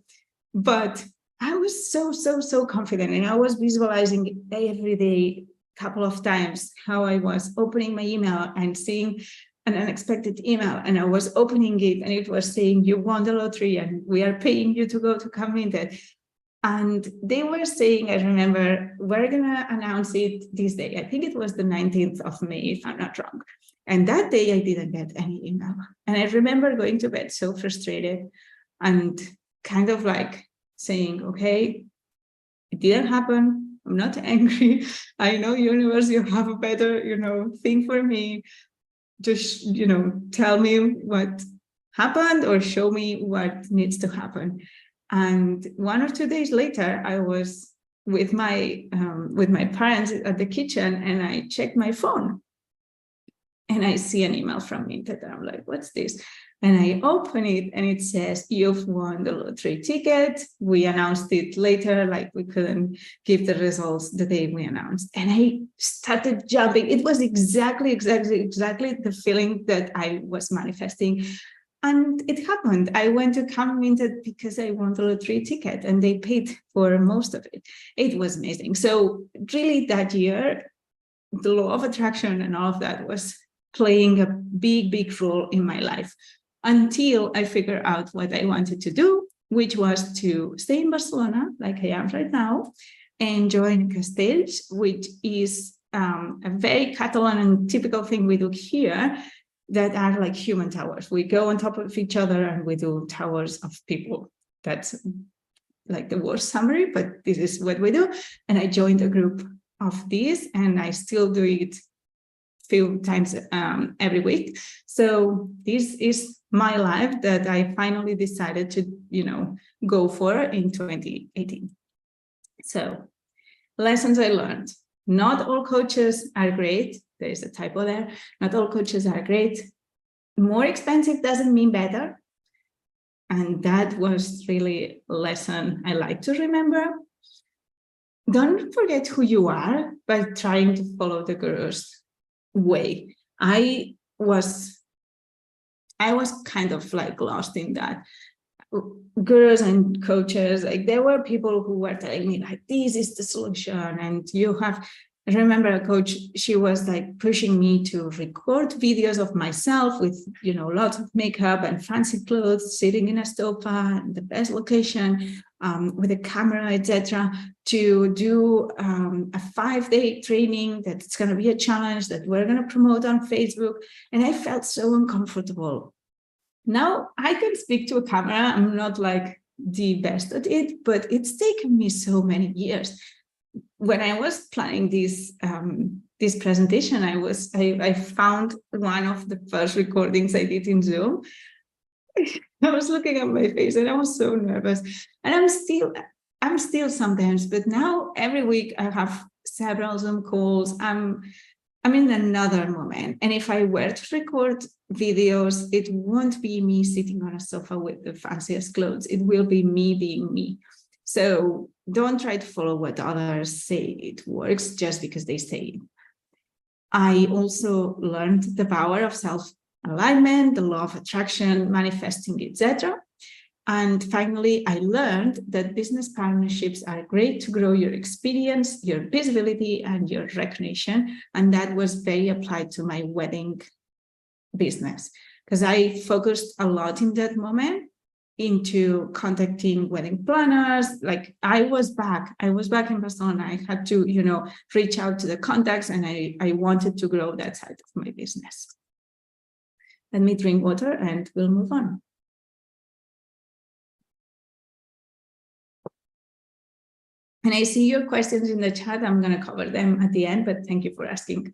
But I was so confident, and I was visualizing every day, couple of times, how I was opening my email and seeing an unexpected email, and I was opening it, and it was saying, you won the lottery and we are paying you to go to Come Minted. And they were saying, I remember, we're going to announce it this day. I think it was the 19th of May, if I'm not wrong. And that day I didn't get any email. And I remember going to bed so frustrated and kind of like saying, okay, it didn't happen. I'm not angry. I know, universe, you have a better, thing for me. Just, tell me what happened or show me what needs to happen. And 1 or 2 days later, I was with my parents at the kitchen, and I checked my phone, and I see an email from Minted, and I'm like, what's this? And I open it, and it says, you've won the lottery ticket. We announced it later, like we couldn't give the results the day we announced. And I started jumping. It was exactly the feeling that I was manifesting. And it happened. I went to Come Minted because I won the lottery ticket, and they paid for most of it. It was amazing. So really that year, the law of attraction and all of that was playing a big role in my life, until I figured out what I wanted to do, which was to stay in Barcelona, like I am right now, and join Castells, which is a very Catalan and typical thing we do here, that are like human towers. We go on top of each other and we do towers of people. That's like the worst summary, but this is what we do. And I joined a group of these, and I still do it few times every week. So this is my life that I finally decided to, go for in 2018. So lessons I learned. Not all coaches are great. There is a typo there. Not all coaches are great. More expensive doesn't mean better. And that was really a lesson I like to remember. Don't forget who you are by trying to follow the guru's way. I was kind of like lost in that. Gurus and coaches, like there were people who were telling me like, this is the solution, and you have. I remember a coach, she was like pushing me to record videos of myself with, lots of makeup and fancy clothes, sitting in a sofa, the best location, with a camera, etc., to do a 5-day training that's going to be a challenge that we're going to promote on Facebook. And I felt so uncomfortable. Now I can speak to a camera. I'm not like the best at it, but it's taken me so many years. When I was planning this presentation, I found one of the first recordings I did in Zoom. I was looking at my face and I was so nervous. And I'm still sometimes, but now every week I have several Zoom calls. I'm in another moment. And if I were to record videos, it won't be me sitting on a sofa with the fanciest clothes. It will be me being me. So don't try to follow what others say it works just because they say it. I also learned the power of self-alignment, the law of attraction, manifesting, etc. And finally, I learned that business partnerships are great to grow your experience, your visibility, and your recognition. And that was very applied to my wedding business, because I focused a lot in that moment into contacting wedding planners. Like I was back in Barcelona. I had to, reach out to the contacts, and I wanted to grow that side of my business. Let me drink water and we'll move on. And I see your questions in the chat. I'm going to cover them at the end, but thank you for asking.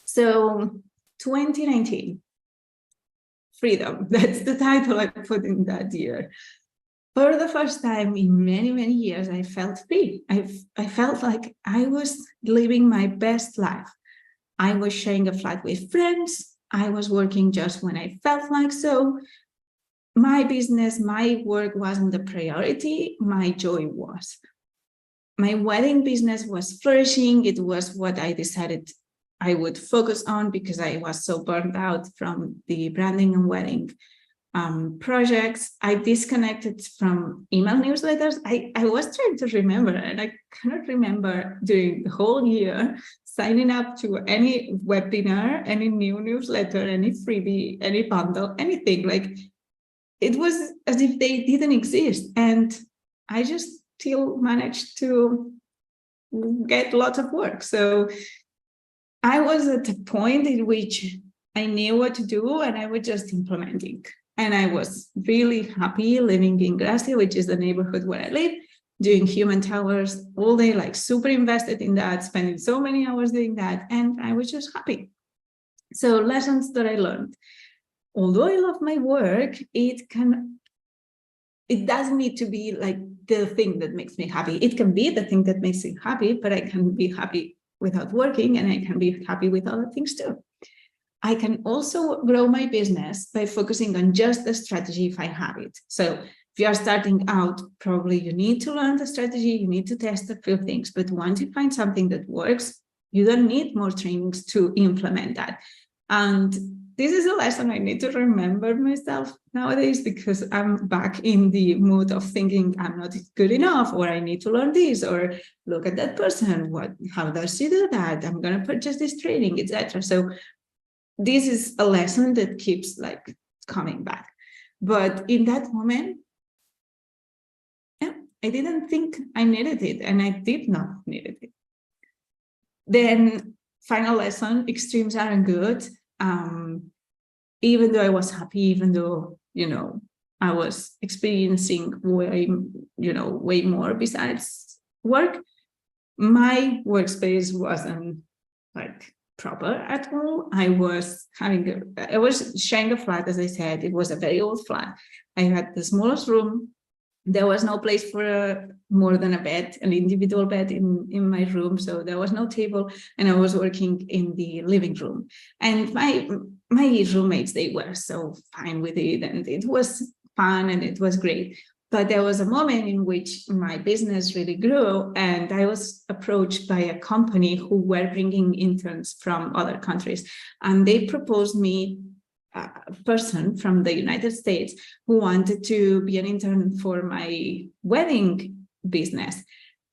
So 2019, freedom. That's the title I put in that year. For the first time in many, many years, I felt free. I felt like I was living my best life. I was sharing a flat with friends. I was working just when I felt like so. My business, my work wasn't the priority. My joy was. My wedding business was flourishing. It was what I decided I would focus on because I was so burned out from the branding and wedding projects. I disconnected from email newsletters. I was trying to remember, and I cannot remember during the whole year signing up to any webinar, any new newsletter, any freebie, any bundle, anything. Like, it was as if they didn't exist. And I just still managed to get lots of work. So I was at a point in which I knew what to do and I was just implementing. And I was really happy living in Gracia, which is the neighborhood where I live, doing human towers all day, like super invested in that, spending so many hours doing that. And I was just happy. So lessons that I learned. Although I love my work, it doesn't need to be like the thing that makes me happy. It can be the thing that makes me happy, but I can be happy without working and I can be happy with other things too. I can also grow my business by focusing on just the strategy if I have it. So if you are starting out, probably you need to learn the strategy, you need to test a few things, but once you find something that works, you don't need more trainings to implement that. And this is a lesson I need to remember myself nowadays because I'm back in the mood of thinking I'm not good enough, or I need to learn this, or look at that person, how does she do that? I'm going to purchase this training, etc. So this is a lesson that keeps like coming back. But in that moment, yeah, I didn't think I needed it, and I did not need it. Then final lesson, extremes aren't good. Even though I was happy, even though, I was experiencing way more besides work, my workspace wasn't like proper at all. I was sharing a flat, as I said. It was a very old flat. I had the smallest room. There was no place for more than a bed, an individual bed in my room. So there was no table, and I was working in the living room. And my roommates, they were so fine with it, and it was fun and it was great. But there was a moment in which my business really grew, and I was approached by a company who were bringing interns from other countries, and they proposed me a person from the United States who wanted to be an intern for my wedding business.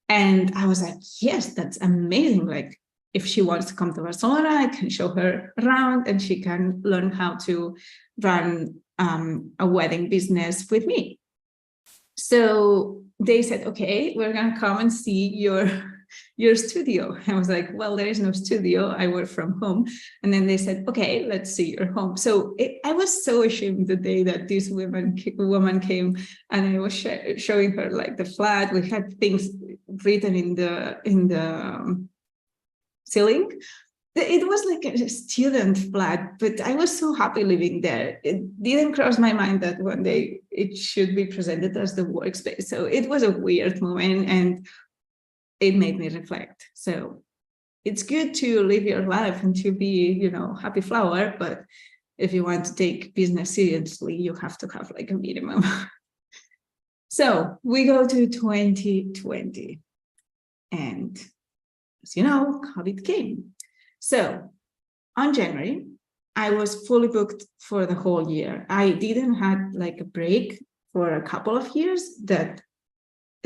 And I was like, yes, that's amazing. Like, if she wants to come to Barcelona, I can show her around and she can learn how to run a wedding business with me. So they said, okay, we're going to come and see your studio. I was like, well, there is no studio. I work from home. And then they said, okay, let's see your home. So I was so ashamed the day that this woman came, and I was showing her like the flat. We had things written in the ceiling. It was like a student flat, but I was so happy living there. It didn't cross my mind that one day it should be presented as the workspace. So it was a weird moment, and it made me reflect. So it's good to live your life and to be, happy flower, but if you want to take business seriously, you have to have like a minimum. So we go to 2020, and as you know, COVID came. So on January, I was fully booked for the whole year. I didn't have like a break for a couple of years. That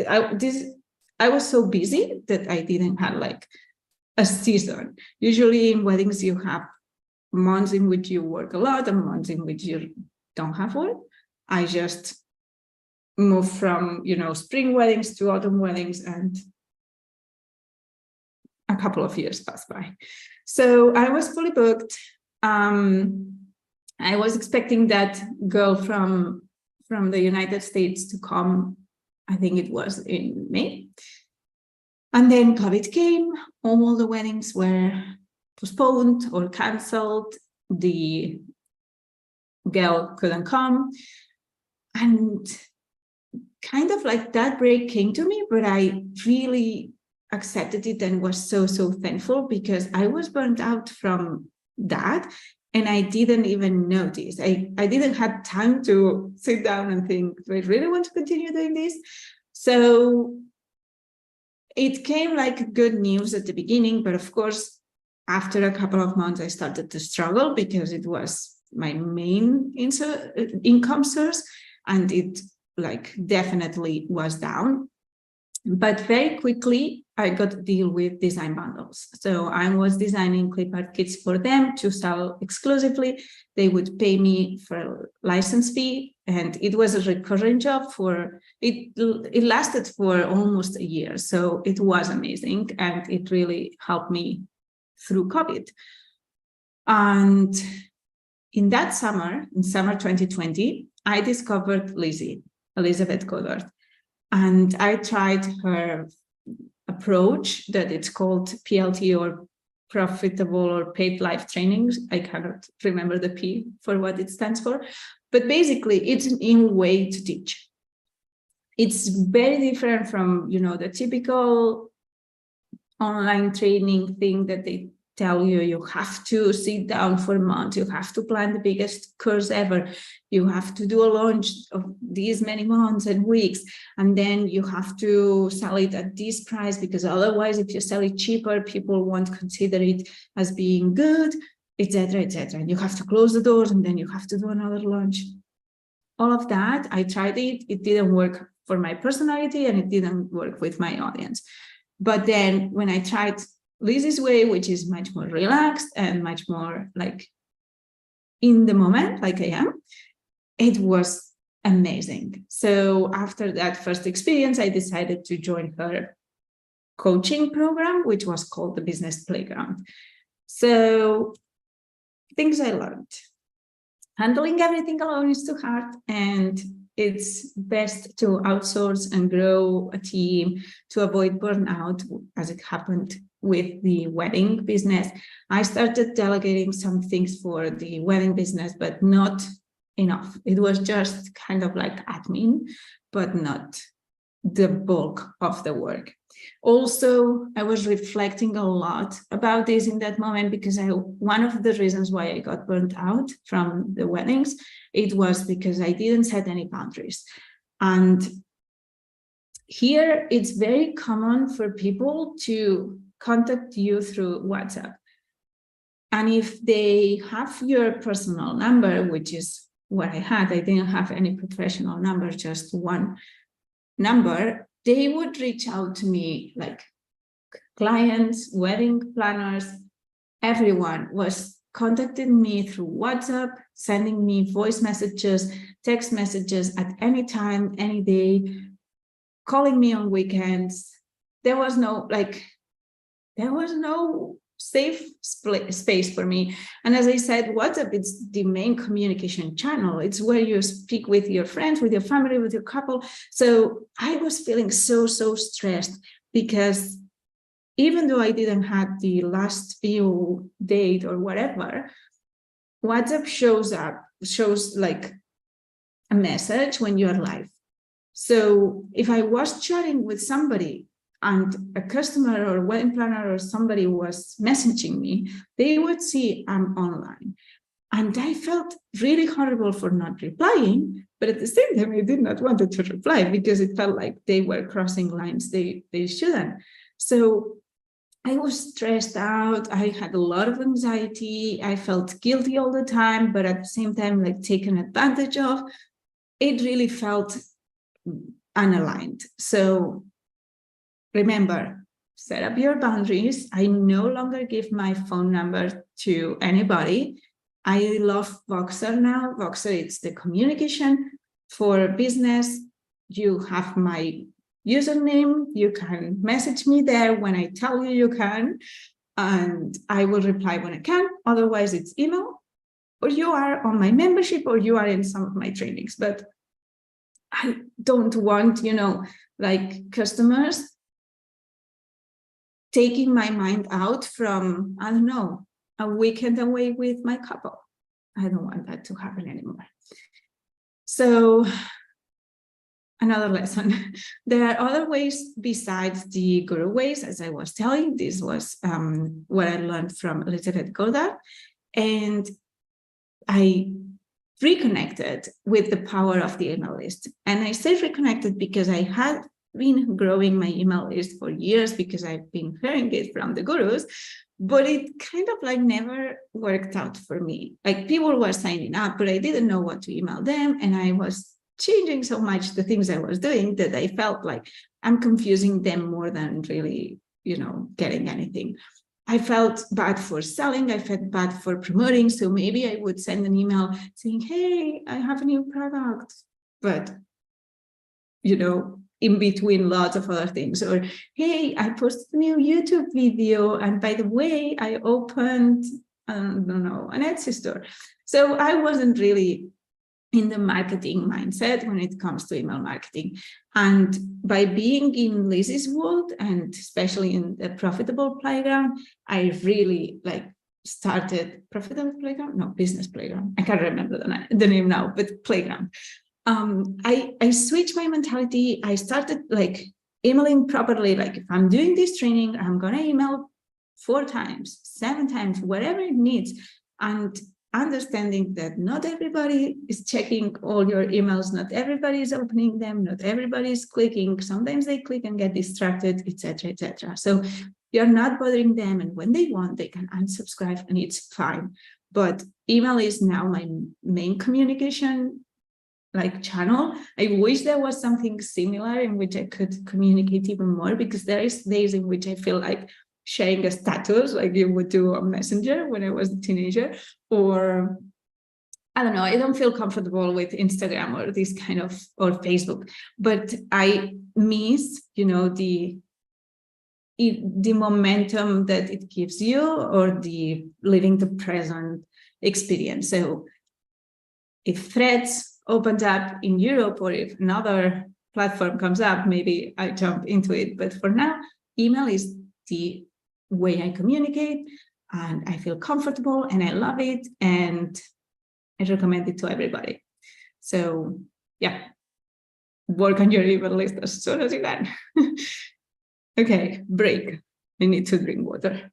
I was so busy that I didn't have like a season. Usually in weddings, you have months in which you work a lot and months in which you don't have work. I just moved from, spring weddings to autumn weddings, and a couple of years passed by. So I was fully booked. I was expecting that girl from the United States to come. I think it was in May. And then COVID came, all the weddings were postponed or canceled. The girl couldn't come. And kind of like that break came to me, but I really accepted it and was so thankful, because I was burnt out from that. And I didn't even notice. I didn't have time to sit down and think, do I really want to continue doing this? So it came like good news at the beginning, but of course, after a couple of months, I started to struggle because it was my main income source, and it like definitely was down. But very quickly, I got to deal with design bundles. So I was designing clip art kits for them to sell exclusively. They would pay me for a license fee, and it was a recurring job for it. It lasted for almost a year. So it was amazing, and it really helped me through COVID. And in that summer, in summer 2020, I discovered Elizabeth Goddard. And I tried her approach that it's called PLT, or profitable or paid life trainings. I cannot remember the P for what it stands for, but basically it's a new way to teach. It's very different from, the typical online training thing that they tell you have to sit down for a month, you have to plan the biggest course ever, you have to do a launch of these many months and weeks, and then you have to sell it at this price, because otherwise if you sell it cheaper, people won't consider it as being good, etc., etc. And you have to close the doors, and then you have to do another launch. All of that, I tried it. It didn't work for my personality, and it didn't work with my audience. But then when I tried Lizzie's way, which is much more relaxed and much more like in the moment, like I am, it was amazing. So after that first experience, I decided to join her coaching program, which was called the Business Playground. So things I learned. Handling everything alone is too hard, and it's best to outsource and grow a team to avoid burnout, as it happened with the wedding business. I started delegating some things for the wedding business, but not enough. It was just kind of like admin, but not the bulk of the work. Also, I was reflecting a lot about this in that moment, because one of the reasons why I got burnt out from the weddings, it was because I didn't set any boundaries. And here it's very common for people to contact you through WhatsApp. And if they have your personal number, which is what I had, I didn't have any professional number, just one number, they would reach out to me, like clients, wedding planners, everyone was contacting me through WhatsApp, sending me voice messages, text messages at any time, any day, calling me on weekends. There was no safe space for me. And as I said, WhatsApp, it's the main communication channel. It's where you speak with your friends, with your family, with your couple. So I was feeling so stressed, because even though I didn't have the last few date or whatever, WhatsApp shows like a message when you're live. So if I was chatting with somebody and a customer or a wedding planner or somebody was messaging me, they would see I'm online. And I felt really horrible for not replying, but at the same time, I did not want to reply, because it felt like they were crossing lines they shouldn't. So I was stressed out. I had a lot of anxiety. I felt guilty all the time, but at the same time, like taken advantage of. It really felt unaligned. So remember, set up your boundaries. I no longer give my phone number to anybody. I love Voxer now. Voxer, it's the communication for business. You have my username. You can message me there when I tell you you can, and I will reply when I can. Otherwise, it's email, or you are on my membership, or you are in some of my trainings. But I don't want, like customers taking my mind out from, I don't know, a weekend away with my couple. I don't want that to happen anymore. So another lesson, there are other ways besides the guru ways, as I was telling. This was what I learned from Elizabeth Goddard. And I reconnected with the power of the email list. And I say reconnected because I had been growing my email list for years because I've been hearing it from the gurus, but it kind of like never worked out for me. Like people were signing up, but I didn't know what to email them. And I was changing so much the things I was doing that I felt like I'm confusing them more than really, getting anything. I felt bad for selling. I felt bad for promoting. So maybe I would send an email saying, hey, I have a new product, but, in between lots of other things. Or, hey, I posted a new YouTube video. And by the way, I opened, I don't know, an Etsy store. So I wasn't really in the marketing mindset when it comes to email marketing. And by being in Lizzie's world, and especially in the Profitable Playground, I really started Profitable Playground? No, Business Playground. I can't remember the name now, but Playground. I switched my mentality. I started emailing properly. Like if I'm doing this training, I'm going to email 4 times, 7 times, whatever it needs. And understanding that not everybody is checking all your emails, not everybody is opening them, not everybody is clicking. Sometimes they click and get distracted, etc., etc. So you're not bothering them, and when they want, they can unsubscribe, and it's fine. But email is now my main communication channel. I wish there was something similar in which I could communicate even more, because there is days in which I feel like sharing a status like you would do on Messenger when I was a teenager, or I don't know, I don't feel comfortable with Instagram or this kind of, or Facebook, but I miss, the momentum that it gives you, or the living the present experience. So if Threads opens up in Europe, or if another platform comes up, maybe I jump into it. But for now, email is the way I communicate, and I feel comfortable and I love it, and I recommend it to everybody. So yeah, work on your email list as soon as you can. Okay, break. I need to drink water.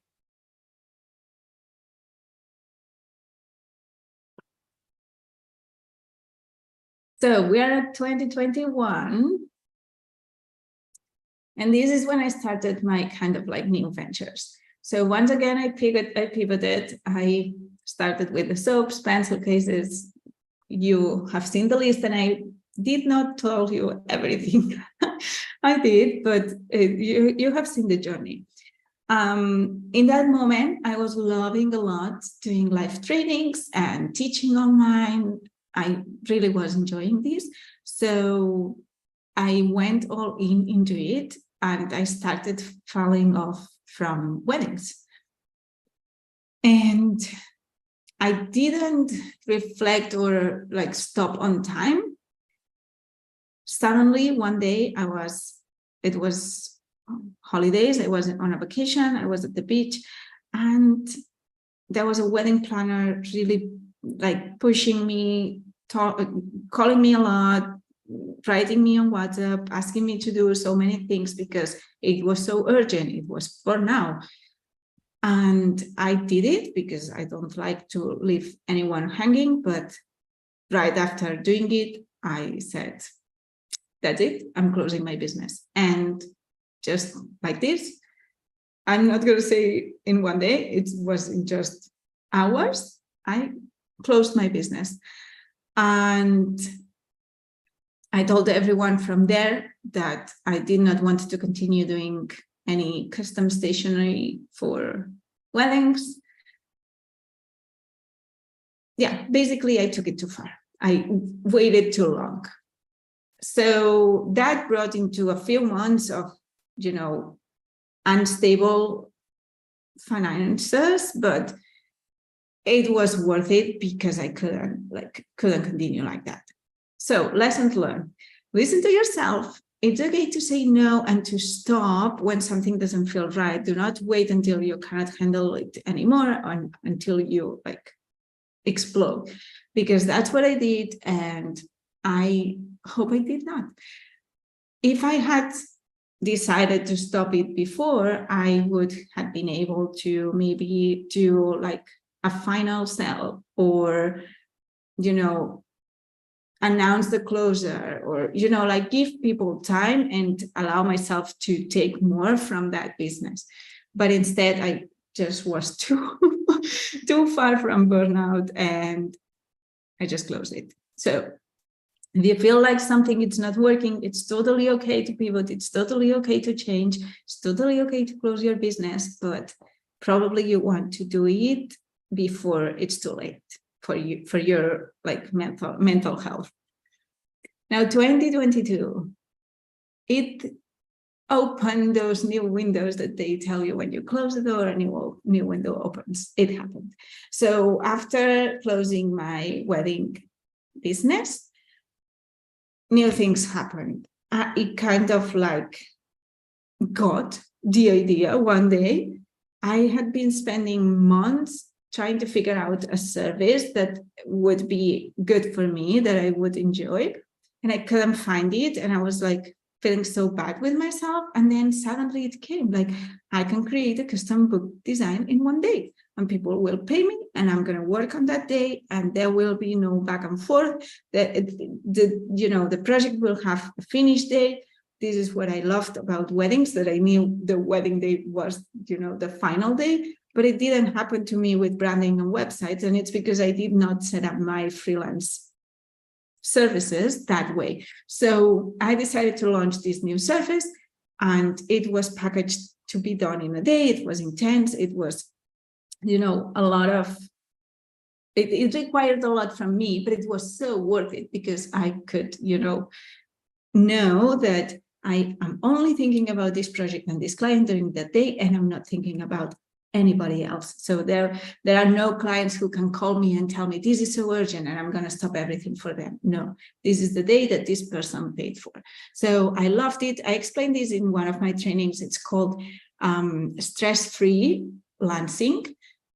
So we are at 2021. And this is when I started my kind of new ventures. So once again, I pivoted. I started with the soaps, pencil cases. You have seen the list, and I did not tell you everything. I did, but you have seen the journey. In that moment, I was loving a lot doing live trainings and teaching online. I really was enjoying this. So I went all into it, and I started falling off from weddings. And I didn't reflect or stop on time. Suddenly one day it was holidays, I was on a vacation, I was at the beach, and there was a wedding planner really pushing me, calling me a lot, writing me on WhatsApp, asking me to do so many things because it was so urgent. It was for now. And I did it because I don't like to leave anyone hanging. But right after doing it, I said, that's it, I'm closing my business. And just like this, I'm not going to say in one day, it was in just hours, I closed my business. And I told everyone from there that I did not want to continue doing any custom stationery for weddings. Yeah, basically I took it too far. I waited too long. So that brought into a few months of, unstable finances, but it was worth it because I couldn't continue like that. So lessons learned: listen to yourself. it's okay to say no and to stop when something doesn't feel right. Do not wait until you cannot handle it anymore or until you like explode, because that's what I did, and I hope I did not. If I had decided to stop it before, I would have been able to maybe do like a final sell, or, you know, announce the closure, or, you know, like give people time and allow myself to take more from that business. But instead, I just was too far from burnout, and I just closed it. So if you feel like something is not working, it's totally okay to pivot. It's totally okay to change. It's totally okay to close your business, but probably you want to do it before it's too late for you, for your like mental health. Now, 2022, it opened those new windows that they tell you when you close the door, a new window opens. It happened. So after closing my wedding business, new things happened. It kind of like got the idea one day. I had been spending months trying to figure out a service that would be good for me, that I would enjoy, and I couldn't find it. And I was like feeling so bad with myself. And then suddenly it came, like, I can create a custom book design in one day, and people will pay me, and I'm going to work on that day, and there will be no back and forth. The project will have a finish date. This is what I loved about weddings, that I knew the wedding day was, the final day, but it didn't happen to me with branding and websites. And it's because I did not set up my freelance services that way. So I decided to launch this new service, and it was packaged to be done in a day. It was intense. It was, a lot of, it required a lot from me, but it was so worth it, because I could, know that I am only thinking about this project and this client during that day, and I'm not thinking about anybody else. So there are no clients who can call me and tell me this is so urgent and I'm going to stop everything for them. No, this is the day that this person paid for. So I loved it. I explained this in one of my trainings. It's called stress-free lancing.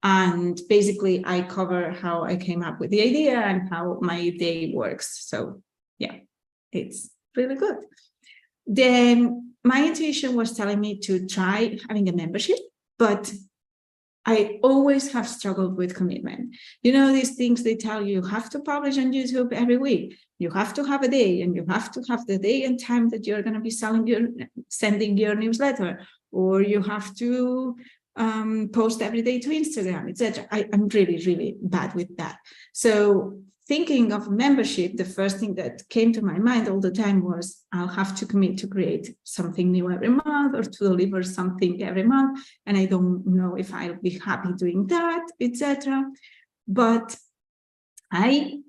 And basically I cover how I came up with the idea and how my day works. So yeah, it's really good. Then my intuition was telling me to try having a membership, but I always have struggled with commitment. These things they tell you have to publish on YouTube every week. You have to have a day, and you have to have the day and time that you're going to be sending your newsletter, or you have to post every day to Instagram, etc. I'm really, really bad with that. So thinking of membership, the first thing that came to my mind all the time was I'll have to commit to create something new every month, or to deliver something every month. And I don't know if I'll be happy doing that, etc. But I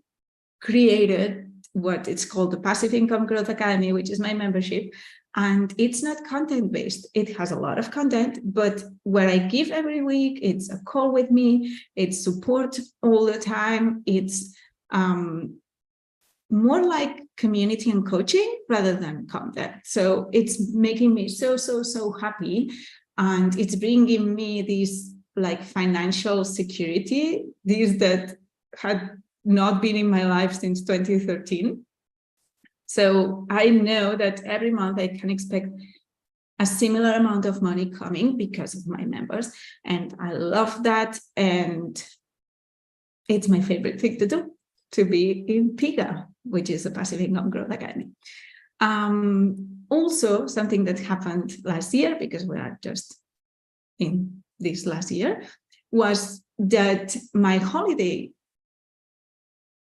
created what it's called the Passive Income Growth Academy, which is my membership. And it's not content-based. It has a lot of content, but what I give every week, it's a call with me, it's support all the time, it's more like community and coaching rather than content. So it's making me so happy, and it's bringing me this like financial security, this that had not been in my life since 2013. So I know that every month I can expect a similar amount of money coming because of my members, and I love that. And it's my favorite thing to do, to be in PIGA, which is a Passive Income Growth Academy. Also, something that happened last year, because we are just in this last year, was that my holiday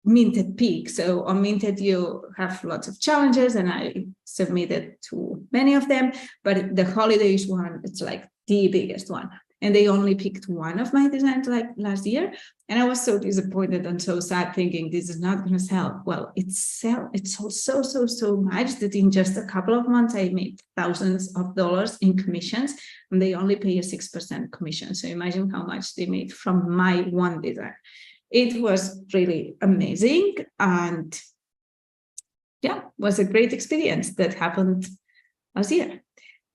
Minted peak. So on Minted, you have lots of challenges, and I submitted to many of them, but the holidays one, it's like the biggest one. And they only picked one of my designs like last year. And I was so disappointed and so sad, thinking this is not going to sell. Well, it sold so much that in just a couple of months, I made thousands of dollars in commissions, and they only pay a 6% commission. So imagine how much they made from my one design. It was really amazing. And yeah, was a great experience that happened last year.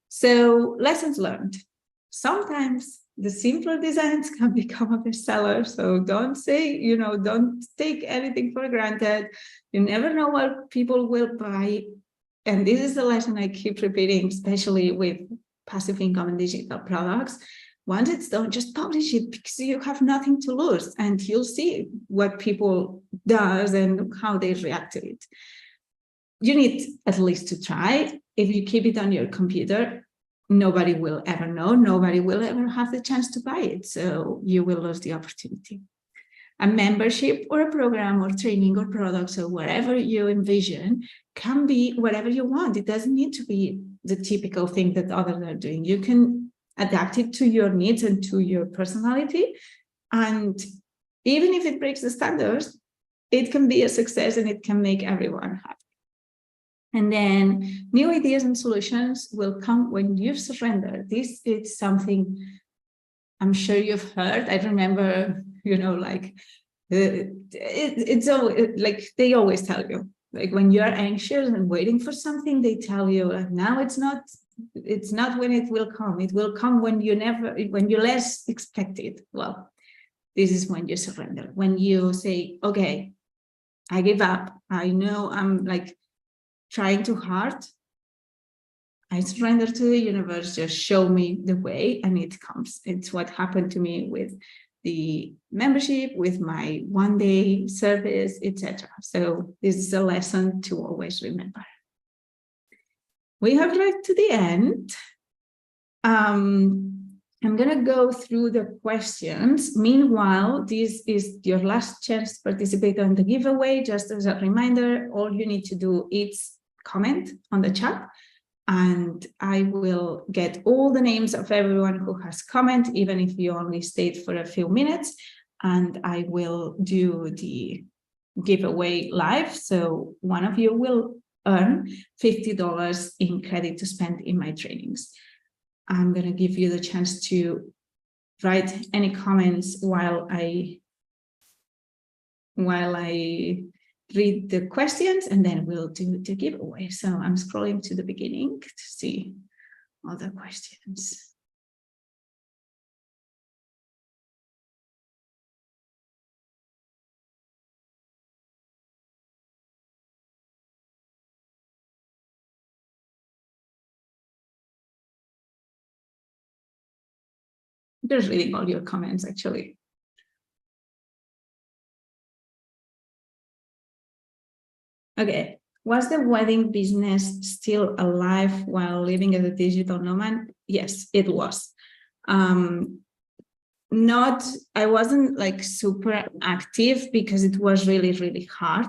So lessons learned. Sometimes the simpler designs can become a bestseller. So don't say, don't take anything for granted. You never know what people will buy. And this is the lesson I keep repeating, especially with passive income and digital products. Once it's done, just publish it because you have nothing to lose and you'll see what people does and how they react to it. You need at least to try. If you keep it on your computer, nobody will ever know. Nobody will ever have the chance to buy it. So you will lose the opportunity. A membership or a program or training or products or whatever you envision can be whatever you want. It doesn't need to be the typical thing that others are doing. You can adapt it to your needs and to your personality. And even if it breaks the standards, it can be a success and it can make everyone happy. And then new ideas and solutions will come when you surrender. This is something I'm sure you've heard. I remember, it's always, like they always tell you, like when you're anxious and waiting for something, they tell you, like, now it's not when it will come. It will come when you less expect it. Well, this is when you surrender. When you say, okay, I give up. I know I'm like trying too hard. I surrender to the universe, just show me the way, and it comes. It's what happened to me with the membership, with my one-day service, etc. So this is a lesson to always remember. We have arrived to the end. I'm going to go through the questions. Meanwhile, this is your last chance to participate on the giveaway. Just as a reminder, all you need to do is comment on the chat, and I will get all the names of everyone who has commented, even if you only stayed for a few minutes, and I will do the giveaway live. So one of you will earn $50 in credit to spend in my trainings. I'm going to give you the chance to write any comments while I read the questions, and then we'll do the giveaway. So I'm scrolling to the beginning to see all the questions. Just reading all your comments, actually. Okay. Was the wedding business still alive while living as a digital nomad? Yes, it was. I wasn't like super active because it was really, really hard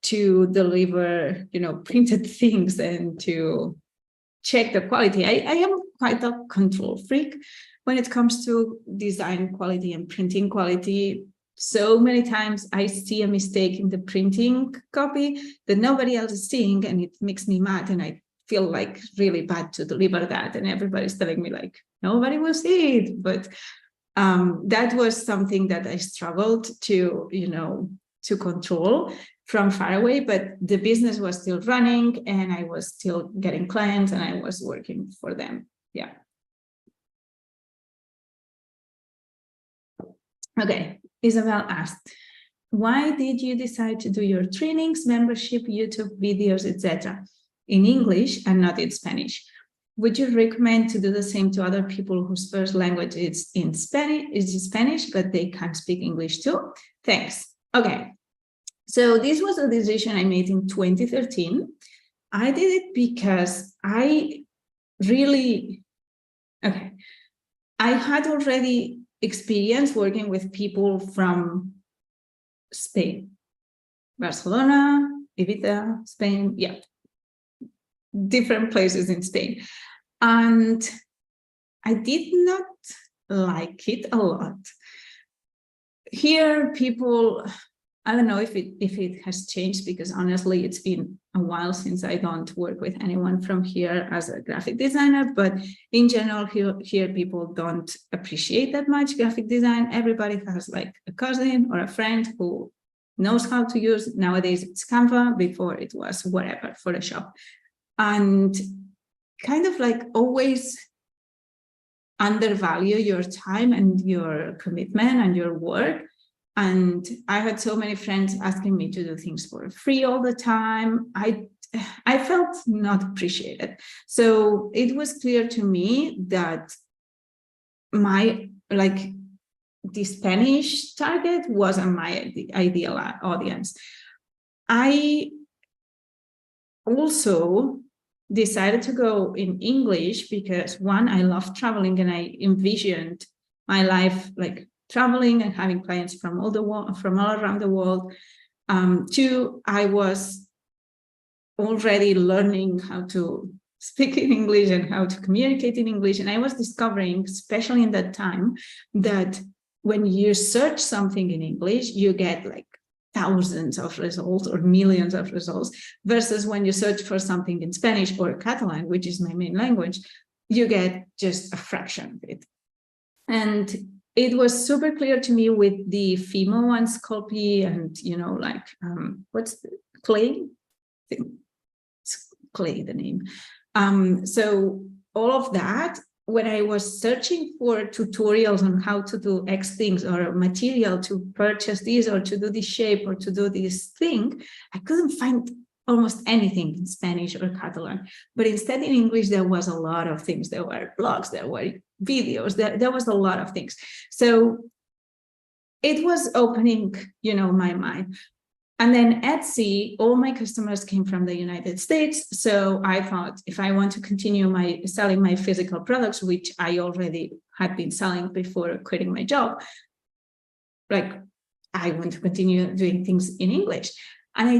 to deliver, printed things and to check the quality. I am quite a control freak when it comes to design quality and printing quality. So many times I see a mistake in the printing copy that nobody else is seeing, and it makes me mad, and I feel like really bad to deliver that, and everybody's telling me like nobody will see it. But that was something that I struggled to control from far away, but the business was still running and I was still getting clients and I was working for them. Yeah. Okay. Isabel asked, why did you decide to do your trainings, membership, YouTube videos, etc. in English and not in Spanish? Would you recommend to do the same to other people whose first language is in Spanish, but they can't speak English too? Thanks. Okay. So this was a decision I made in 2013. I did it because I had already experience working with people from Spain, Barcelona, Ibiza, Spain, yeah, different places in Spain. And I did not like it a lot. Here, people, I don't know if it has changed, because honestly, it's been a while since I don't work with anyone from here as a graphic designer, but in general, here people don't appreciate that much graphic design. Everybody has like a cousin or a friend who knows how to use. Nowadays it's Canva, before it was whatever, Photoshop. And kind of like always undervalue your time and your commitment and your work. And I had so many friends asking me to do things for free all the time. I felt not appreciated. So it was clear to me that the Spanish target wasn't my ideal audience. I also decided to go in English because, one, I love traveling and I envisioned my life like traveling and having clients from all around the world. Two, I was already learning how to speak in English and how to communicate in English. And I was discovering, especially in that time, that when you search something in English, you get like thousands of results or millions of results, versus when you search for something in Spanish or Catalan, which is my main language, you get just a fraction of it. And it was super clear to me with the Fimo and Sculpey and, what's the Clay? It's Clay, the name. So all of that, when I was searching for tutorials on how to do X things or material to purchase this or to do this shape or to do this thing, I couldn't find almost anything in Spanish or Catalan. But instead in English, there was a lot of things. There were blogs, there were videos, there was a lot of things. So it was opening, my mind. And then Etsy, all my customers came from the United States. So I thought, if I want to continue selling my physical products, which I already had been selling before quitting my job, like I want to continue doing things in English. And I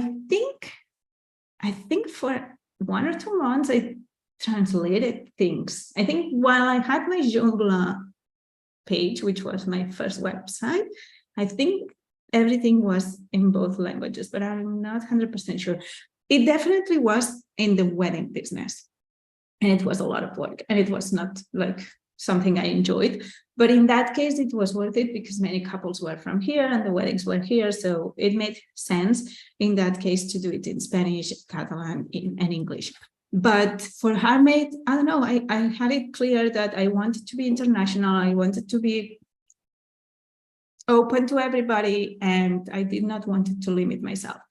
think for 1 or 2 months, I translated things. I think while I had my Joomla page, which was my first website, I think everything was in both languages, but I'm not 100% sure. It definitely was in the wedding business. And it was a lot of work. And it was not like something I enjoyed. But in that case, it was worth it because many couples were from here and the weddings were here. So it made sense in that case to do it in Spanish, Catalan, and English. But for Heartmade, I don't know, I had it clear that I wanted to be international. I wanted to be open to everybody, and I did not want to limit myself.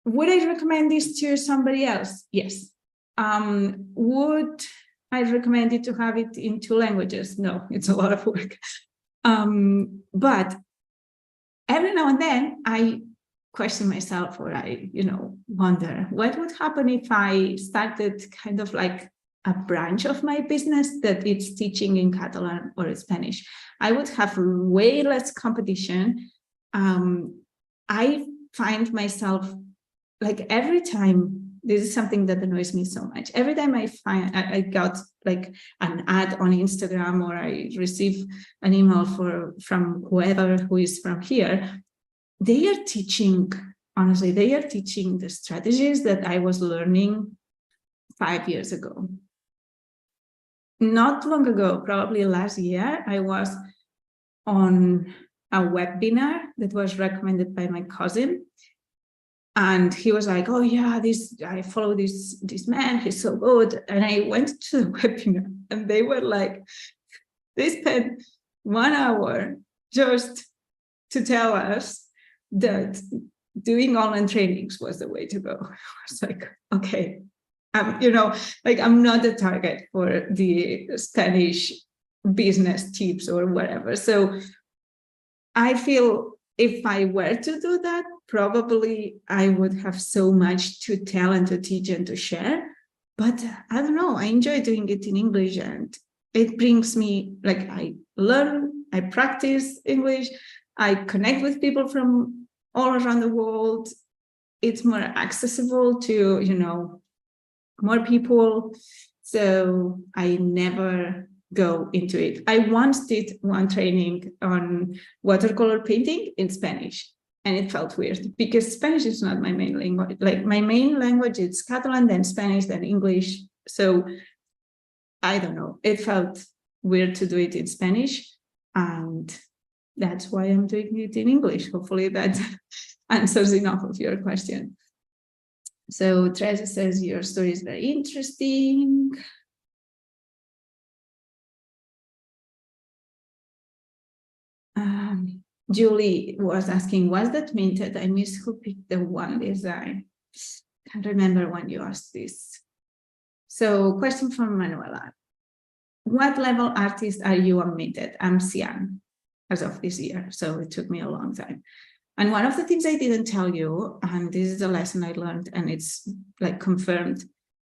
Would I recommend this to somebody else? Yes. Would I recommend it to have it in 2 languages? No, it's a lot of work. But every now and then I question myself, or I, wonder what would happen if I started kind of like a branch of my business that it's teaching in Catalan or Spanish. I would have way less competition. I find myself like every time, this is something that annoys me so much. Every time I got like an ad on Instagram, or I receive an email from whoever who is from here, they are teaching the strategies that I was learning 5 years ago. Not long ago, probably last year, I was on a webinar that was recommended by my cousin. And he was like, oh yeah, I follow this man, he's so good. And I went to the webinar and they were like, they spent 1 hour just to tell us that doing online trainings was the way to go. I was like, okay, I'm not the target for the Spanish business tips or whatever. So I feel if I were to do that, probably I would have so much to tell and to teach and to share. But I don't know, I enjoy doing it in English, and it brings me, like, I learn, I practice English, I connect with people from all around the world. It's more accessible to, more people. So I never go into it. I once did one training on watercolor painting in Spanish, and it felt weird because Spanish is not my main language. Like, my main language is Catalan, then Spanish, then English. So I don't know, it felt weird to do it in Spanish, and that's why I'm doing it in English. Hopefully that answers enough of your question. So Teresa says your story is very interesting. Julie was asking, was that minted? I missed who picked the one design. Can't remember when you asked this. So question from Manuela. What level artist are you on minted? I'm Cyan as of this year, so it took me a long time. And one of the things I didn't tell you, and this is a lesson I learned, and it's like confirmed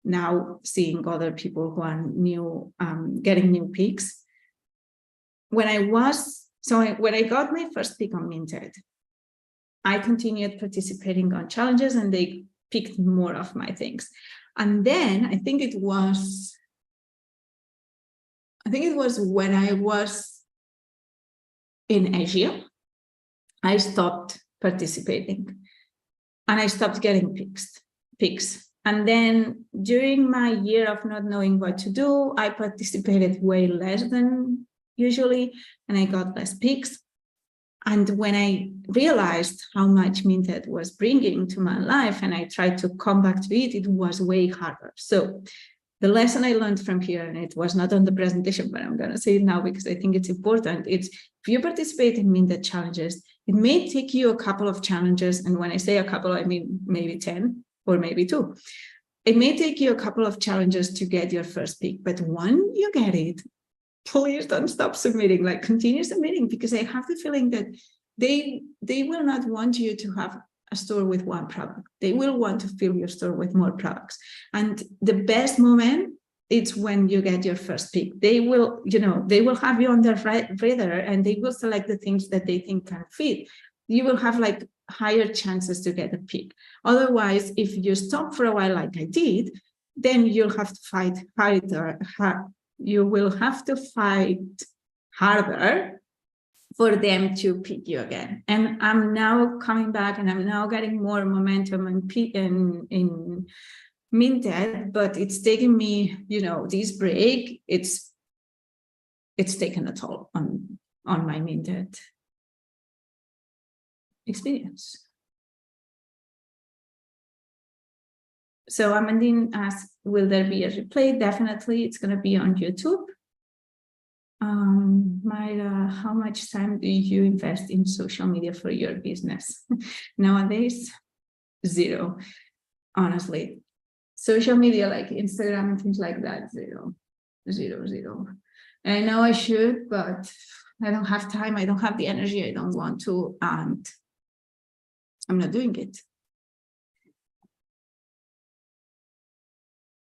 now seeing other people who are new, getting new picks. When I got my first pick on Minted, I continued participating on challenges and they picked more of my things. And then I think it was when I was in Asia, I stopped participating and I stopped getting picks. And then during my year of not knowing what to do, I participated way less than usually, and I got less picks. And when I realized how much Minted was bringing to my life and I tried to come back to it, it was way harder. So the lesson I learned from here, and it was not on the presentation, but I'm going to say it now because I think it's important. It's if you participate in Minted challenges, it may take you a couple of challenges. And when I say a couple, I mean maybe 10 or maybe 2. It may take you a couple of challenges to get your first pick, but when you get it, please don't stop submitting, like continue submitting, because I have the feeling that they will not want you to have a store with one product. They will want to fill your store with more products. And the best moment, it's when you get your first pick. They will have you on their radar and they will select the things that they think can fit. You will have like higher chances to get a pick. Otherwise, if you stop for a while like I did, then you'll have to fight harder. You will have to fight harder for them to pick you again. And I'm now coming back and I'm now getting more momentum in Minted, but it's taken me, this break, it's taken a toll on my Minted experience. So Amandine asked, will there be a replay? Definitely, it's going to be on YouTube. Myra, how much time do you invest in social media for your business? Nowadays, 0, honestly. Social media like Instagram and things like that, 0. And I know I should, but I don't have time. I don't have the energy. I don't want to, and I'm not doing it.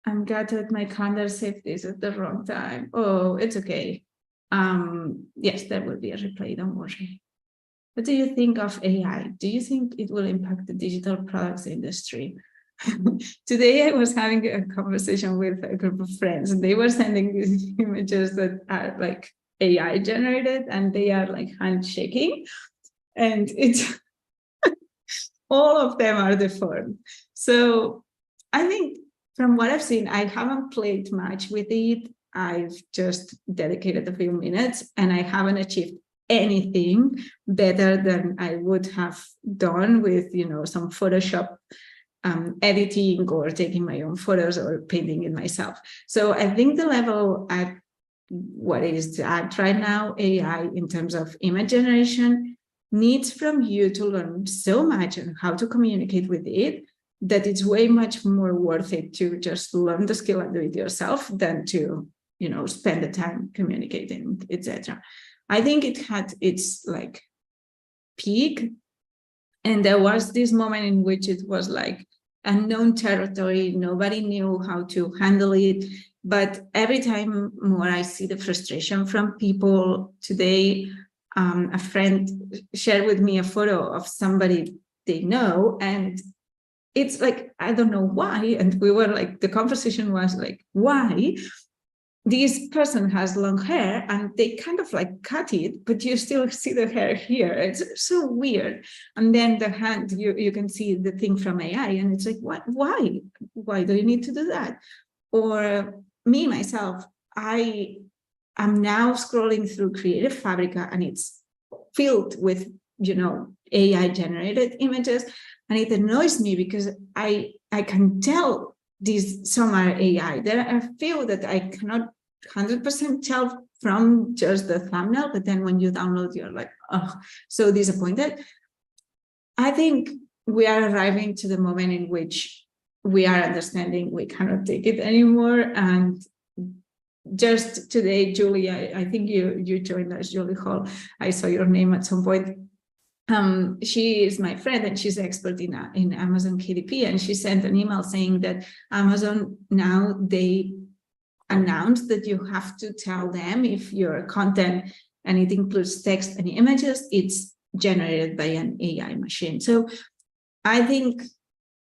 I'm gutted my calendar saved this at the wrong time. Oh, it's okay. Yes, there will be a replay, don't worry. What do you think of AI? Do you think it will impact the digital products industry? Today I was having a conversation with a group of friends and they were sending these images that are like AI generated and they are like handshaking and it's all of them are deformed. So I think from what I've seen, I haven't played much with it. I've just dedicated a few minutes and I haven't achieved anything better than I would have done with, some Photoshop editing or taking my own photos or painting it myself. So I think the level at what is at right now, AI in terms of image generation, needs from you to learn so much on how to communicate with it that it's way much more worth it to just learn the skill and do it yourself than to, spend the time communicating, etc. I think it had its like peak. And there was this moment in which it was like unknown territory. Nobody knew how to handle it. But every time more I see the frustration from people today, a friend shared with me a photo of somebody they know, and it's like, I don't know why. And we were like, the conversation was like, why? This person has long hair and they kind of like cut it, but you still see the hair here. It's so weird. And then the hand, you can see the thing from AI and it's like, what? Why? Why do you need to do that? Or me, myself, I am now scrolling through Creative Fabrica and it's filled with AI generated images, and it annoys me because I can tell some are AI. There are a few that I cannot 100% tell from just the thumbnail, but then when you download, you're like, oh, so disappointed. I think we are arriving to the moment in which we are understanding we cannot take it anymore. And just today, Julie, I think you joined us, Julie Hall. I saw your name at some point. She is my friend and she's expert in Amazon KDP, and she sent an email saying that Amazon now, they announced that you have to tell them if your content, and it includes text and images, it's generated by an AI machine. So I think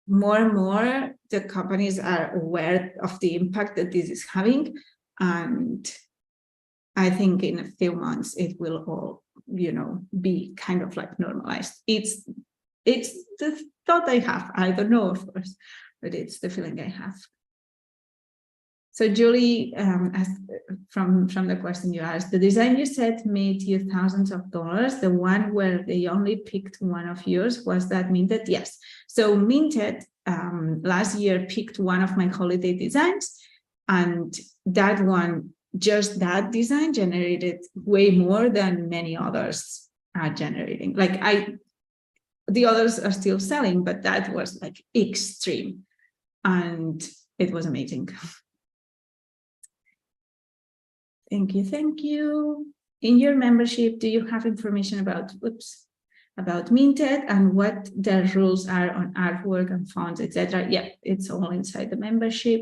more and more the companies are aware of the impact that this is having, and I think in a few months it will all be kind of like normalized. It's the thought I have. I don't know, of course, but it's the feeling I have. So Julie, from the question you asked, the design you said made you thousands of dollars. The one where they only picked one of yours, was that Minted? Yes. So Minted last year picked one of my holiday designs, and that one, just that design, generated way more than many others are generating. Like the others are still selling, but that was like extreme, and it was amazing. Thank you. In your membership, do you have information about Minted and what the rules are on artwork and fonts, etc.? Yeah, it's all inside the membership.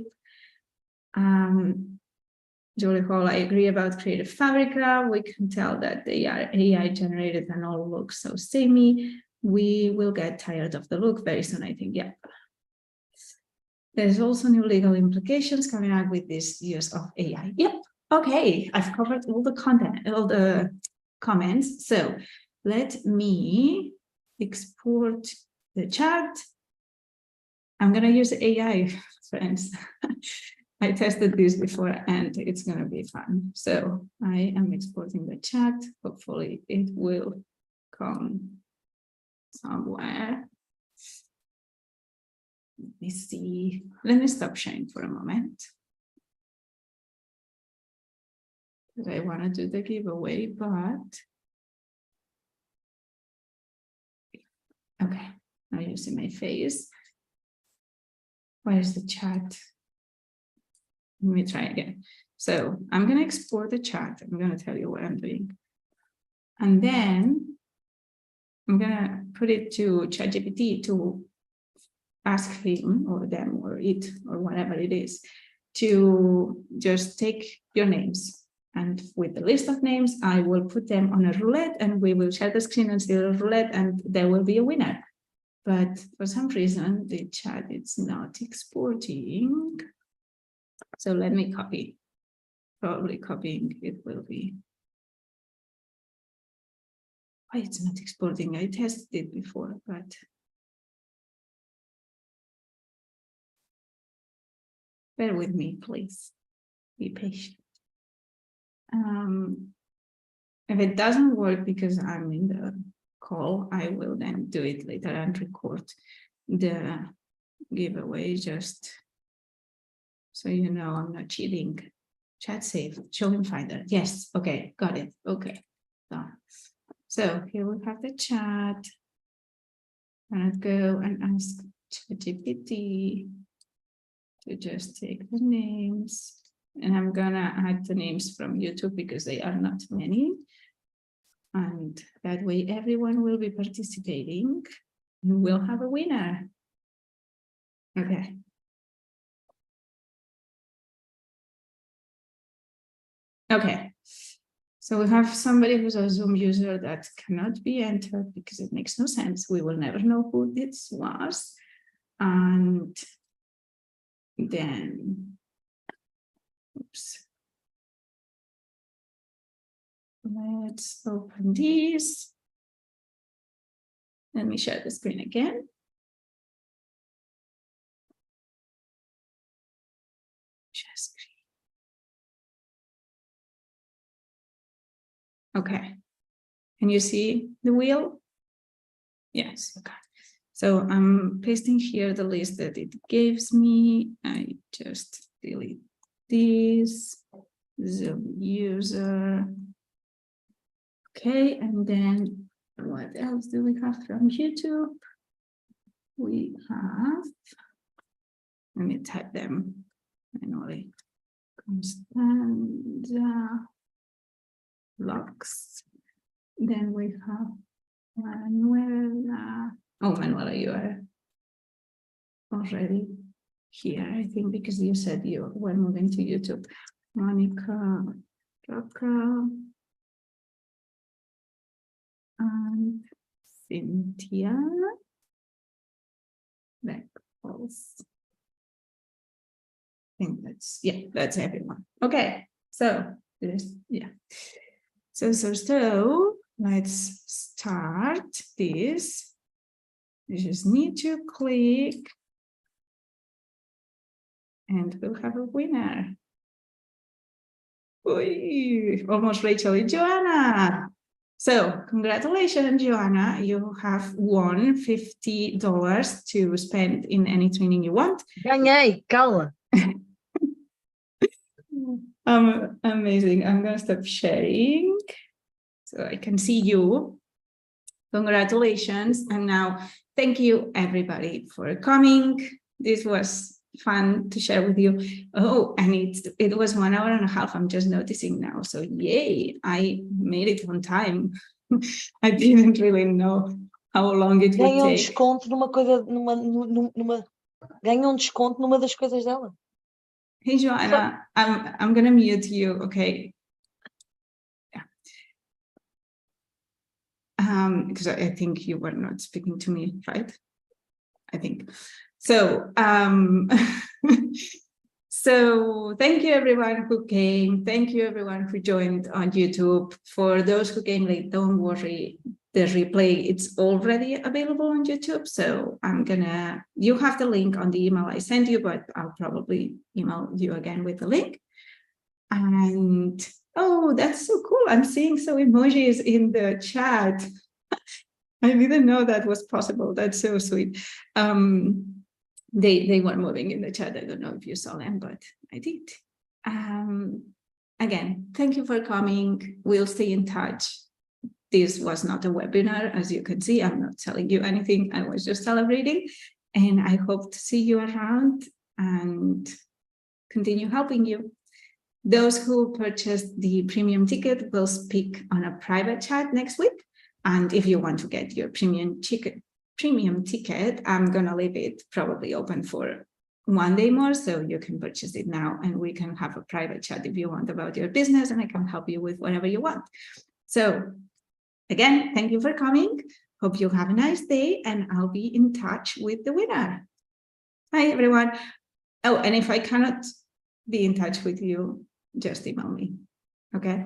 Julie Hall, I agree about Creative Fabrica. We can tell that they are AI generated and all look so samey. We will get tired of the look very soon, I think. Yeah. There's also new legal implications coming out with this use of AI. Yep. Okay, I've covered all the content, all the comments. So let me export the chat. I'm going to use AI, friends. I tested this before and it's going to be fun. So I am exporting the chat. Hopefully it will come somewhere. Let me see. Let me stop sharing for a moment. I want to do the giveaway, but okay, now you see my face. Where's the chat? Let me try again. So I'm going to export the chat. I'm going to tell you what I'm doing. And then I'm going to put it to ChatGPT to ask him or them or it or whatever it is to just take your names. And with the list of names, I will put them on a roulette and we will share the screen and see the roulette and there will be a winner. But for some reason, the chat is not exporting. So let me copy. Probably copying it will be. Why it's not exporting? I tested it before, but bear with me, please. Be patient. If it doesn't work because I'm in the call, I will then do it later and record the giveaway just so you know I'm not cheating. Chat save, show him finder. Yes, okay, got it. Okay, done. So here we have the chat. I'm gonna go and ask ChatGPT to just take the names. And I'm gonna add the names from YouTube because they are not many. And that way everyone will be participating and we'll have a winner. Okay. Okay. So we have somebody who's a Zoom user that cannot be entered because it makes no sense. We will never know who this was. And then, oops. Let's open these. Let me share the screen again. Share screen. Okay. Can you see the wheel? Yes, okay. So I'm pasting here the list that it gives me. I just delete this, Zoom user. Okay, and then what else do we have from YouTube? We have, let me type them manually. Constanza, Lux. Then we have Manuela. Oh, Manuela, you are already here, I think, because you said you were moving to YouTube. Monica, Rocca, and Cynthia. Beckles. I think that's everyone. Okay, so So let's start this. You just need to click and we'll have a winner. Oy, almost Rachel and Joanna. So congratulations, Joanna. You have won $50 to spend in any training you want. Ganhei, cala. Amazing. I'm going to stop sharing so I can see you. Congratulations. And now thank you everybody for coming. This was fun to share with you. Oh, and it was 1 hour and a half. I'm just noticing now. So yay, I made it on time. I didn't really know how long it would take. Desconto numa coisa, ganha desconto numa das coisas dela. Hey, Joanna, I'm going to mute you. Okay. Because I think you were not speaking to me, right? I think. So, so thank you everyone who came. Thank you everyone who joined on YouTube. For those who came late, don't worry. The replay, it's already available on YouTube. So you have the link on the email I sent you, but I'll probably email you again with the link. And oh, that's so cool. I'm seeing some emojis in the chat. I didn't know that was possible. That's so sweet. They were moving in the chat. I don't know if you saw them, but I did. Again, thank you for coming. We'll stay in touch. This was not a webinar, as you can see. I'm not telling you anything. I was just celebrating. And I hope to see you around and continue helping you. Those who purchased the premium ticket will speak on a private chat next week. And if you want to get your premium ticket, I'm going to leave it probably open for 1 day more, so you can purchase it now and we can have a private chat if you want about your business, and I can help you with whatever you want. So again, thank you for coming. Hope you have a nice day, and I'll be in touch with the winner. Hi, everyone. Oh, and if I cannot be in touch with you, just email me. Okay.